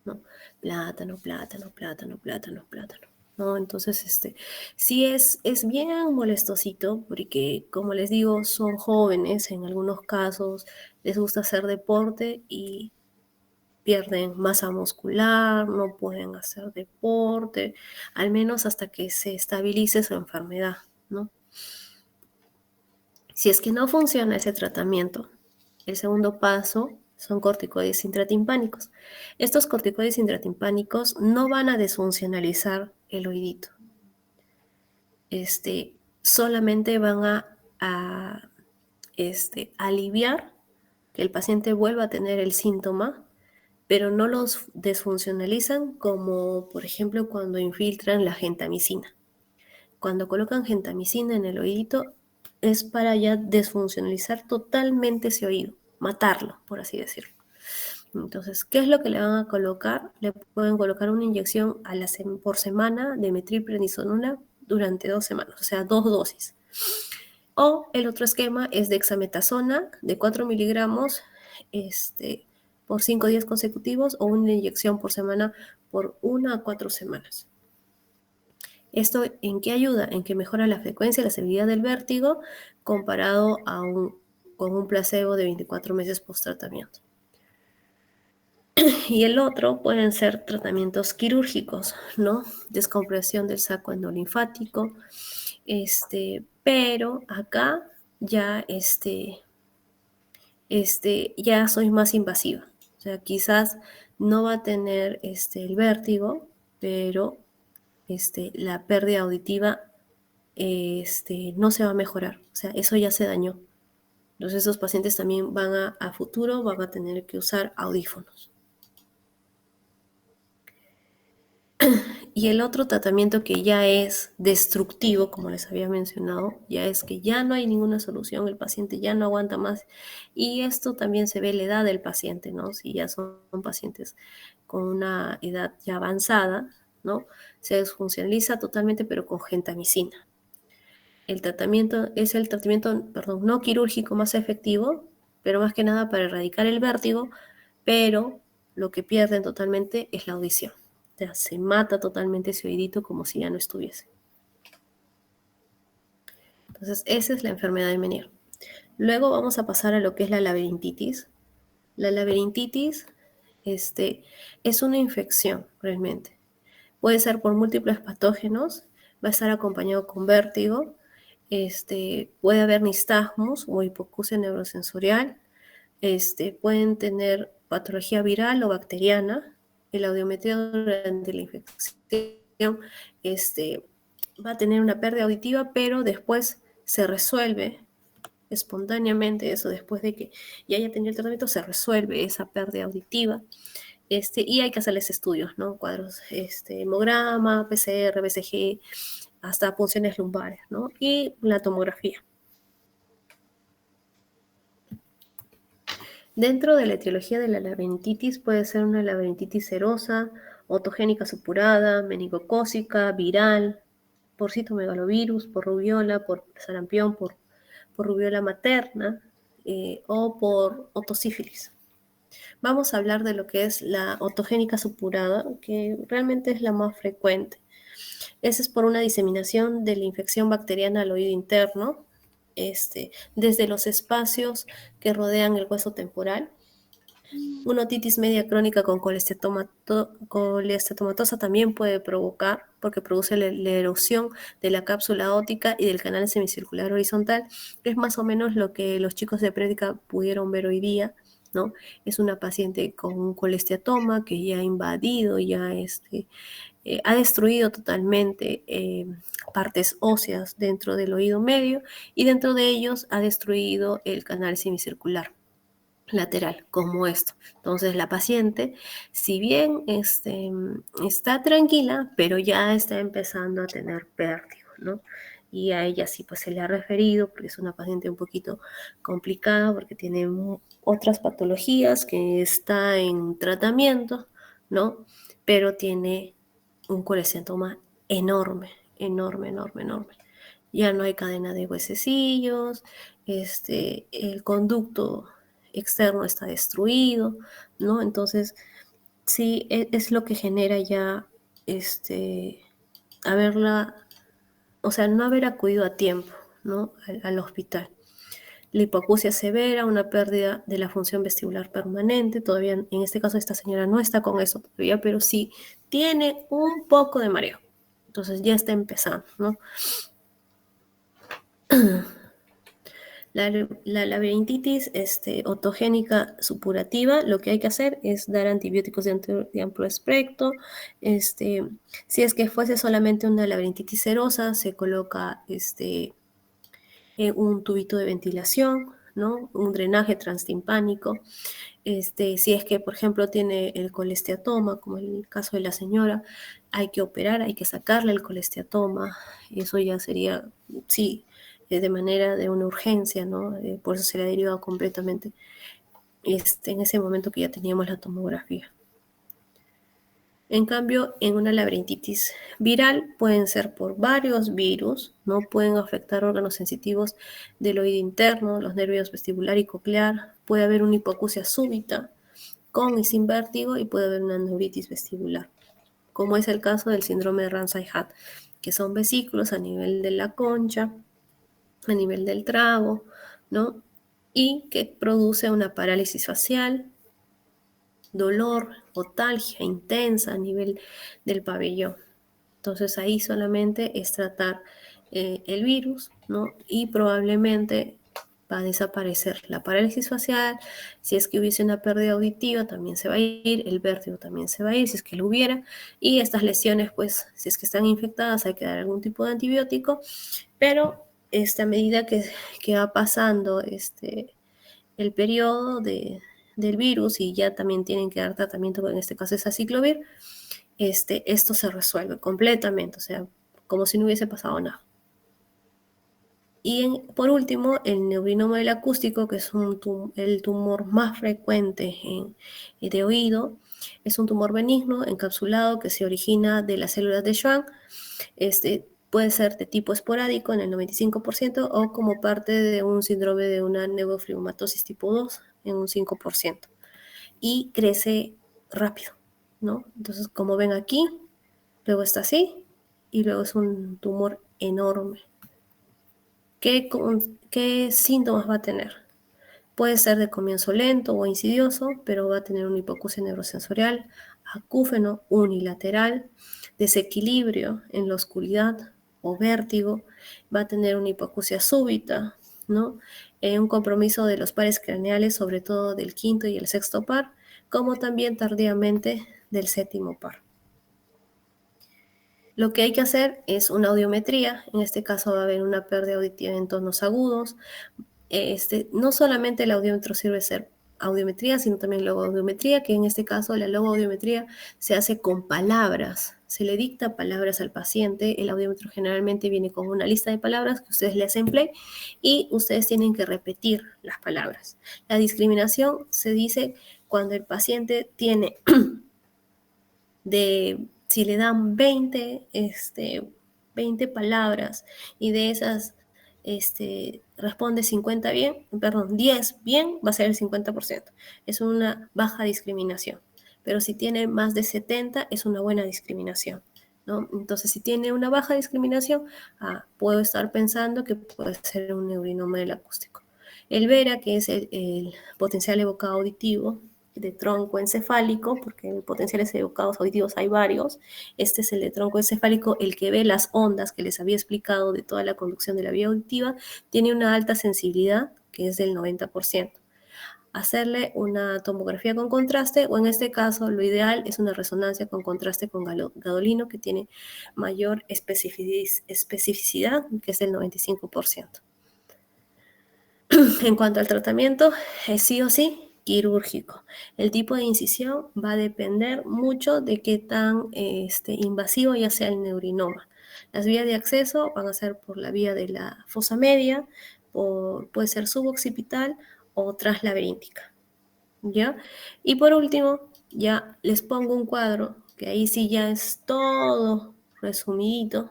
Speaker 1: ¿no? Plátano, plátano, plátano, plátano, plátano, ¿no? Entonces, sí es bien molestosito porque, como les digo, son jóvenes, en algunos casos les gusta hacer deporte y pierden masa muscular, no pueden hacer deporte, al menos hasta que se estabilice su enfermedad, ¿no? Si es que no funciona ese tratamiento, el segundo paso son corticoides intratimpánicos. Estos corticoides intratimpánicos no van a desfuncionalizar el oídito. Solamente van a aliviar que el paciente vuelva a tener el síntoma, pero no los desfuncionalizan como, por ejemplo, cuando infiltran la gentamicina. Cuando colocan gentamicina en el oídito es para ya desfuncionalizar totalmente ese oído, matarlo, por así decirlo. Entonces, ¿qué es lo que le van a colocar? Le pueden colocar una inyección por semana de metilprednisolona durante 2 semanas, o sea, 2 dosis. O el otro esquema es dexametasona de 4 miligramos por 5 días consecutivos o una inyección por semana por 1 a 4 semanas. ¿Esto en qué ayuda? En que mejora la frecuencia y la severidad del vértigo comparado con un placebo de 24 meses post-tratamiento. Y el otro pueden ser tratamientos quirúrgicos, ¿no? Descompresión del saco endolinfático, pero acá ya, ya soy más invasiva. O sea, quizás no va a tener el vértigo, pero la pérdida auditiva no se va a mejorar. O sea, eso ya se dañó. Entonces, esos pacientes también a futuro van a tener que usar audífonos. Y el otro tratamiento que ya es destructivo, como les había mencionado, ya es que ya no hay ninguna solución, el paciente ya no aguanta más. Y esto también se ve en la edad del paciente, ¿no? Si ya son pacientes con una edad ya avanzada, ¿no? Se desfuncionaliza totalmente, pero con gentamicina. El tratamiento es el tratamiento, no quirúrgico más efectivo, pero más que nada para erradicar el vértigo, pero lo que pierden totalmente es la audición. O sea, se mata totalmente ese oídito como si ya no estuviese. Entonces, esa es la enfermedad de Menier. Luego vamos a pasar a lo que es la laberintitis. La laberintitis es una infección realmente. Puede ser por múltiples patógenos, va a estar acompañado con vértigo, puede haber nistagmus o hipoacusia neurosensorial, pueden tener patología viral o bacteriana, el audiometría durante la infección va a tener una pérdida auditiva, pero después se resuelve espontáneamente eso, después de que ya haya tenido el tratamiento, se resuelve esa pérdida auditiva. Y hay que hacerles estudios, ¿no? Cuadros, hemograma, PCR, BCG, hasta punciones lumbares, ¿no? Y la tomografía. Dentro de la etiología de la laberintitis puede ser una laberintitis serosa, otogénica supurada, meningocócica, viral, por citomegalovirus, por rubiola, por sarampión, por rubiola materna o por otosífilis. Vamos a hablar de lo que es la otogénica supurada, que realmente es la más frecuente. Esa es por una diseminación de la infección bacteriana al oído interno, desde los espacios que rodean el hueso temporal. Una otitis media crónica con colesteatomatosa también puede provocar, porque produce la erosión de la cápsula óptica y del canal semicircular horizontal, que es más o menos lo que los chicos de prédica pudieron ver hoy día, ¿no? Es una paciente con un colesteatoma que ya ha invadido, ya ha destruido totalmente partes óseas dentro del oído medio y dentro de ellos ha destruido el canal semicircular lateral, como esto. Entonces la paciente, si bien está tranquila, pero ya está empezando a tener vértigo, ¿no? Y a ella sí, pues se le ha referido, porque es una paciente un poquito complicada, porque tiene otras patologías que está en tratamiento, ¿no? Pero tiene un colesteatoma enorme, enorme, enorme, enorme. Ya no hay cadena de huesecillos, el conducto externo está destruido, ¿no? Entonces, sí, es lo que genera ya, o sea, no haber acudido a tiempo, ¿no? Al hospital. La hipoacusia severa, una pérdida de la función vestibular permanente, todavía en este caso esta señora no está con eso todavía, pero sí tiene un poco de mareo. Entonces ya está empezando, ¿no? La laberintitis otogénica supurativa, lo que hay que hacer es dar antibióticos de amplio espectro. Si es que fuese solamente una laberintitis serosa, se coloca un tubito de ventilación, ¿no? Un drenaje transtimpánico. Si es que, por ejemplo, tiene el colesteatoma, como en el caso de la señora, hay que operar, hay que sacarle el colesteatoma. Eso ya sería, sí, de manera de una urgencia, ¿no? Por eso se le ha derivado completamente en ese momento que ya teníamos la tomografía. En cambio, en una laberintitis viral pueden ser por varios virus, ¿no? Pueden afectar órganos sensitivos del oído interno, los nervios vestibular y coclear. Puede haber una hipoacusia súbita con y sin vértigo y puede haber una neuritis vestibular, como es el caso del síndrome de Ramsay-Hunt, que son vesículos a nivel de la concha, a nivel del trago, ¿no? Y que produce una parálisis facial, dolor, otalgia intensa a nivel del pabellón. Entonces ahí solamente es tratar el virus, ¿no? Y probablemente va a desaparecer la parálisis facial. Si es que hubiese una pérdida auditiva, también se va a ir, el vértigo también se va a ir, si es que lo hubiera. Y estas lesiones, pues, si es que están infectadas, hay que dar algún tipo de antibiótico, pero a medida que va pasando el periodo del virus y ya también tienen que dar tratamiento, en este caso es aciclovir, esto se resuelve completamente, o sea, como si no hubiese pasado nada. Y por último, el neurinoma del acústico, que es el tumor más frecuente de oído, es un tumor benigno encapsulado que se origina de las células de Schwann. Puede ser de tipo esporádico en el 95% o como parte de un síndrome de una neurofibomatosis tipo 2 en un 5%. Y crece rápido, ¿no? Entonces, como ven aquí, luego está así y luego es un tumor enorme. ¿Qué síntomas va a tener? Puede ser de comienzo lento o insidioso, pero va a tener una hipoacusia neurosensorial, acúfeno unilateral, desequilibrio en la oscuridad o vértigo, va a tener una hipoacusia súbita, ¿no? Un compromiso de los pares craneales, sobre todo del quinto y el sexto par, como también tardíamente del séptimo par. Lo que hay que hacer es una audiometría. En este caso va a haber una pérdida auditiva en tonos agudos. No solamente el audiómetro sirve ser audiometría, sino también logoaudiometría, que en este caso la logoaudiometría se hace con palabras. Se le dicta palabras al paciente. El audiómetro generalmente viene con una lista de palabras que ustedes le hacen play y ustedes tienen que repetir las palabras. La discriminación se dice cuando el paciente tiene si le dan 20 palabras y de esas responde 50 bien, perdón, 10 bien, va a ser el 50%. Es una baja discriminación. Pero si tiene más de 70, es una buena discriminación, ¿no? Entonces, si tiene una baja discriminación, puedo estar pensando que puede ser un neurinoma del acústico. El VERA, que es el potencial evocado auditivo, de tronco encefálico, porque en potenciales evocados auditivos hay varios. Este es el de tronco encefálico, el que ve las ondas que les había explicado de toda la conducción de la vía auditiva, tiene una alta sensibilidad, que es del 90%. Hacerle una tomografía con contraste, o en este caso lo ideal es una resonancia con contraste con gadolino, que tiene mayor especificidad, que es del 95%. En cuanto al tratamiento, es sí o sí quirúrgico. El tipo de incisión va a depender mucho de qué tan invasivo ya sea el neurinoma. Las vías de acceso van a ser por la vía de la fosa media, puede ser suboccipital o translaberíntica, ¿ya? Y por último, ya les pongo un cuadro, que ahí sí ya es todo resumidito,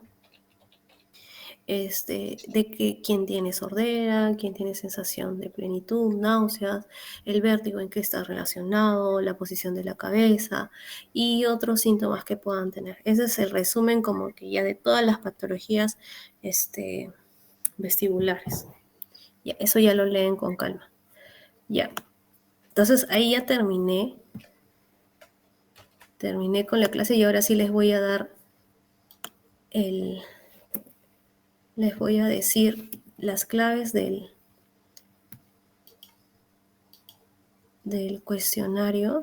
Speaker 1: de que quién tiene sordera, quién tiene sensación de plenitud, náuseas, el vértigo en qué está relacionado, la posición de la cabeza y otros síntomas que puedan tener. Ese es el resumen como que ya de todas las patologías vestibulares. Ya, eso ya lo leen con calma. Ya. Entonces ahí ya terminé con la clase y ahora sí les voy a dar les voy a decir las claves del cuestionario.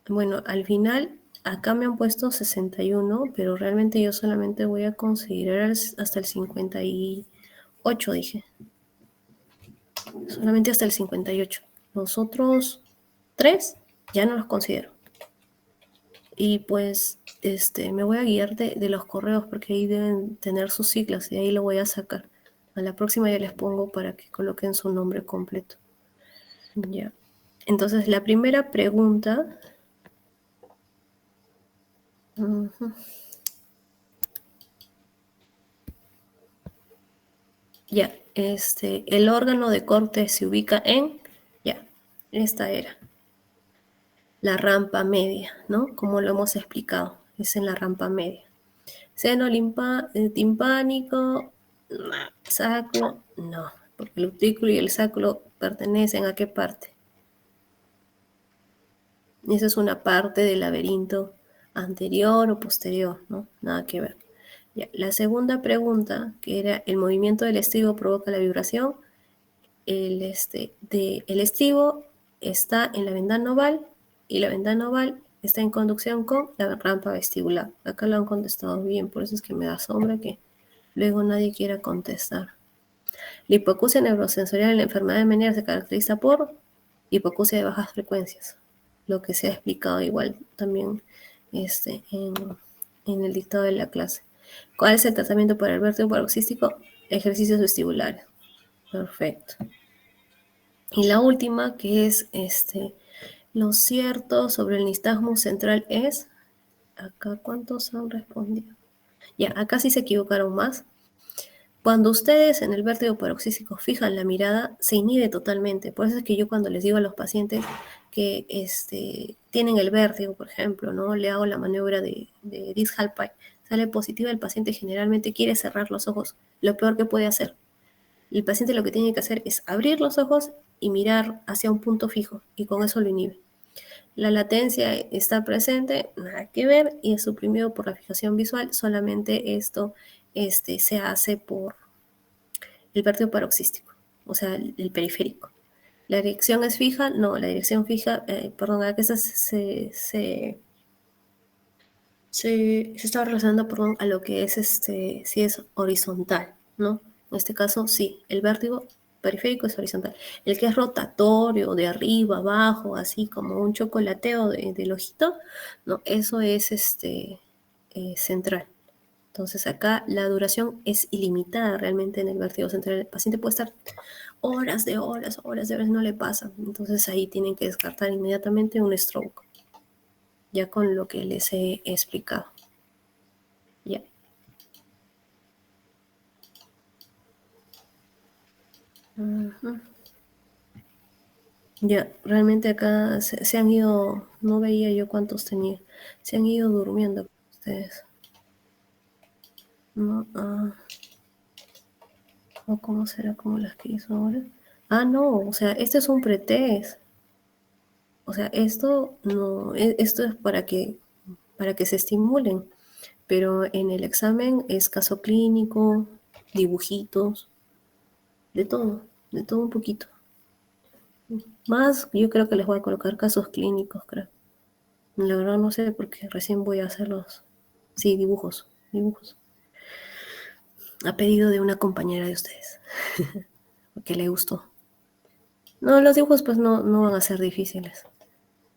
Speaker 1: Bueno, al final acá me han puesto 61, pero realmente yo solamente voy a considerar hasta el 58, dije. Solamente hasta el 58. Los otros 3 ya no los considero. Y pues me voy a guiar de los correos, porque ahí deben tener sus siglas y ahí lo voy a sacar. A la próxima ya les pongo para que coloquen su nombre completo. Ya. Entonces, la primera pregunta. Ya, el órgano de corte se ubica esta era la rampa media, ¿no? Como lo hemos explicado, es en la rampa media. Seno timpánico, no. Sacro, no, porque el utrículo y el sacro pertenecen a qué parte. Esa es una parte del laberinto anterior o posterior, ¿no? Nada que ver. Ya, la segunda pregunta, que era el movimiento del estribo provoca la vibración. El estribo está en la ventana oval y la ventana oval está en conducción con la rampa vestibular. Acá lo han contestado bien, por eso es que me da sombra que luego nadie quiera contestar. La hipoacusia neurosensorial en la enfermedad de Meniere se caracteriza por hipoacusia de bajas frecuencias, lo que se ha explicado igual también en el dictado de la clase. ¿Cuál es el tratamiento para el vértigo paroxístico? Ejercicios vestibulares. Perfecto. Y la última, que es lo cierto sobre el nistagmo central es, acá ¿cuántos han respondido? Ya, acá sí se equivocaron más. Cuando ustedes en el vértigo paroxístico fijan la mirada, se inhibe totalmente. Por eso es que yo cuando les digo a los pacientes que tienen el vértigo, por ejemplo, ¿no? Le hago la maniobra de Diels-Hallpike, sale positiva, el paciente generalmente quiere cerrar los ojos, lo peor que puede hacer. El paciente lo que tiene que hacer es abrir los ojos y mirar hacia un punto fijo, y con eso lo inhibe. La latencia está presente, nada que ver, y es suprimido por la fijación visual. Solamente esto se hace por el vértigo paroxístico, o sea, el periférico. ¿La dirección es fija? No, la dirección fija, perdón, a que se está relacionando, perdón, a lo que es si es horizontal, ¿no? En este caso, sí, el vértigo periférico es horizontal. El que es rotatorio, de arriba, abajo, así como un chocolateo del ojito, no, eso es central. Entonces acá la duración es ilimitada realmente en el vértigo central. El paciente puede estar horas de horas, horas de horas, no le pasa. Entonces ahí tienen que descartar inmediatamente un stroke, ya con lo que les he explicado. Ya. Ujú. Ya, realmente acá se han ido, no veía yo cuántos tenía, se han ido durmiendo ustedes. No, ¿o cómo será como las que hizo ahora? Ah, no, o sea, este es un pretest. O sea, esto no, esto es para que se estimulen, pero en el examen es caso clínico, dibujitos, de todo un poquito. Más, yo creo que les voy a colocar casos clínicos, creo. La verdad no sé porque recién voy a hacerlos. Sí, dibujos, dibujos. A pedido de una compañera de ustedes, porque le gustó. No, los dibujos pues no van a ser difíciles.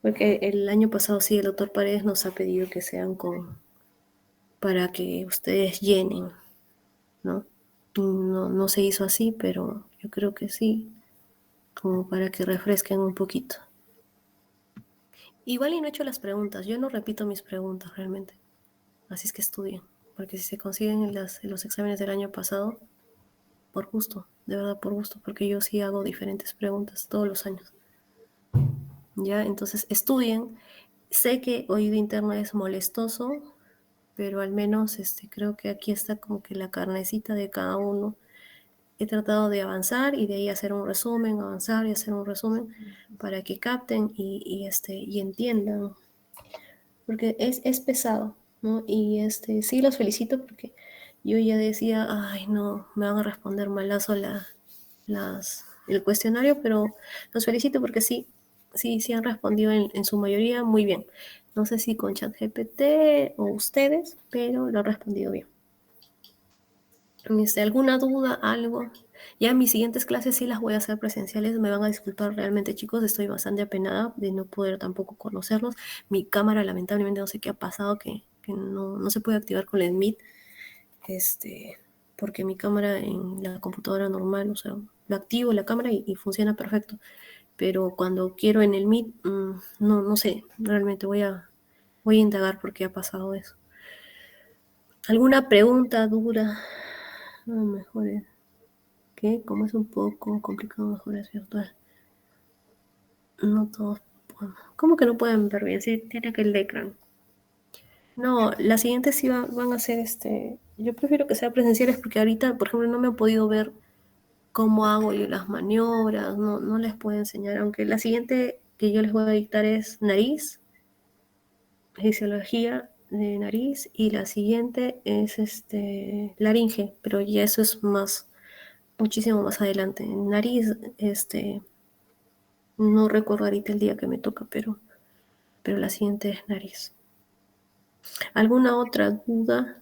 Speaker 1: Porque el año pasado sí, el doctor Paredes nos ha pedido que sean para que ustedes llenen, ¿no? No se hizo así, pero yo creo que sí, como para que refresquen un poquito. Igual y no he hecho las preguntas, yo no repito mis preguntas realmente, así es que estudien, porque si se consiguen en los exámenes del año pasado, por gusto, de verdad por gusto, porque yo sí hago diferentes preguntas todos los años. Ya, entonces estudien. Sé que oído interno es molestoso, pero al menos creo que aquí está como que la carnecita de cada uno. He tratado de avanzar y de ahí hacer un resumen, avanzar y hacer un resumen para que capten y entiendan, porque es pesado, ¿no? Y sí los felicito porque yo ya decía, ay no, me van a responder malazo el cuestionario, pero los felicito porque sí han respondido en su mayoría muy bien. No sé si con ChatGPT o ustedes, pero lo han respondido bien. ¿Alguna duda, algo? Ya mis siguientes clases sí las voy a hacer presenciales, me van a disculpar realmente chicos, estoy bastante apenada de no poder tampoco conocerlos. Mi cámara lamentablemente no sé qué ha pasado, que no se puede activar con el Meet, porque mi cámara en la computadora normal, o sea, lo activo la cámara y funciona perfecto, pero cuando quiero en el Meet, no sé, realmente voy a indagar por qué ha pasado eso. ¿Alguna pregunta, duda? No, mejor es que como es un poco complicado, mejor es virtual. No todos pueden. ¿Cómo que no pueden ver bien? Sí, tiene que el ecran. No, las siguientes sí van a ser Yo prefiero que sean presenciales porque ahorita, por ejemplo, no me han podido ver cómo hago yo las maniobras, no les puedo enseñar, aunque la siguiente que yo les voy a dictar es nariz, fisiología de nariz, y la siguiente es laringe, pero ya eso es muchísimo más adelante. En nariz, no recuerdo ahorita el día que me toca, pero la siguiente es nariz. ¿Alguna otra duda?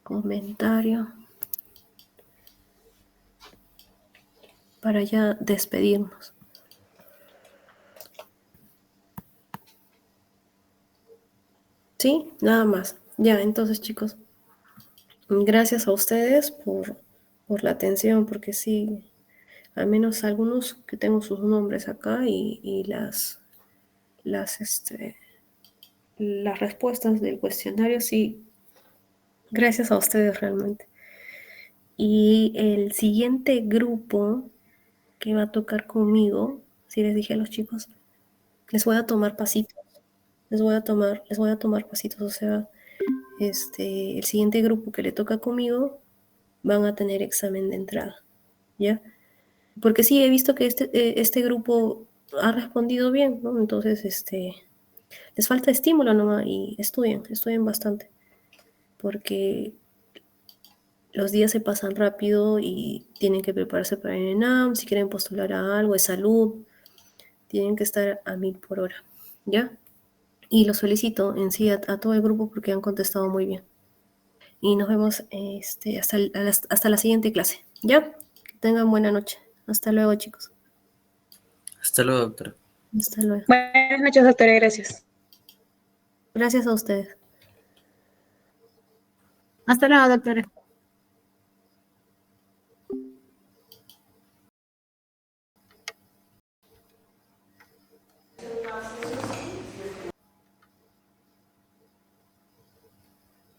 Speaker 1: Comentario para ya despedirnos. ¿Sí? Nada más. Ya, entonces chicos, gracias a ustedes por la atención, porque sí, al menos algunos que tengo sus nombres acá y las respuestas del cuestionario, sí, gracias a ustedes realmente. Y el siguiente grupo que va a tocar conmigo, si les dije a los chicos, les voy a tomar pasitos, les voy a tomar pasitos, o sea, el siguiente grupo que le toca conmigo van a tener examen de entrada, ¿ya? Porque sí, he visto que este grupo ha respondido bien, ¿no? Entonces, les falta estímulo nomás y estudien bastante, porque los días se pasan rápido y tienen que prepararse para el ENAM, si quieren postular a algo de salud, tienen que estar a 1000 por hora, ¿ya? Y los felicito en sí a todo el grupo porque han contestado muy bien. Y nos vemos hasta la siguiente clase, ¿ya? Que tengan buena noche. Hasta luego, chicos.
Speaker 4: Hasta luego, doctora.
Speaker 1: Hasta luego.
Speaker 6: Buenas noches, doctora, gracias.
Speaker 1: Gracias a ustedes.
Speaker 6: Hasta luego, doctora.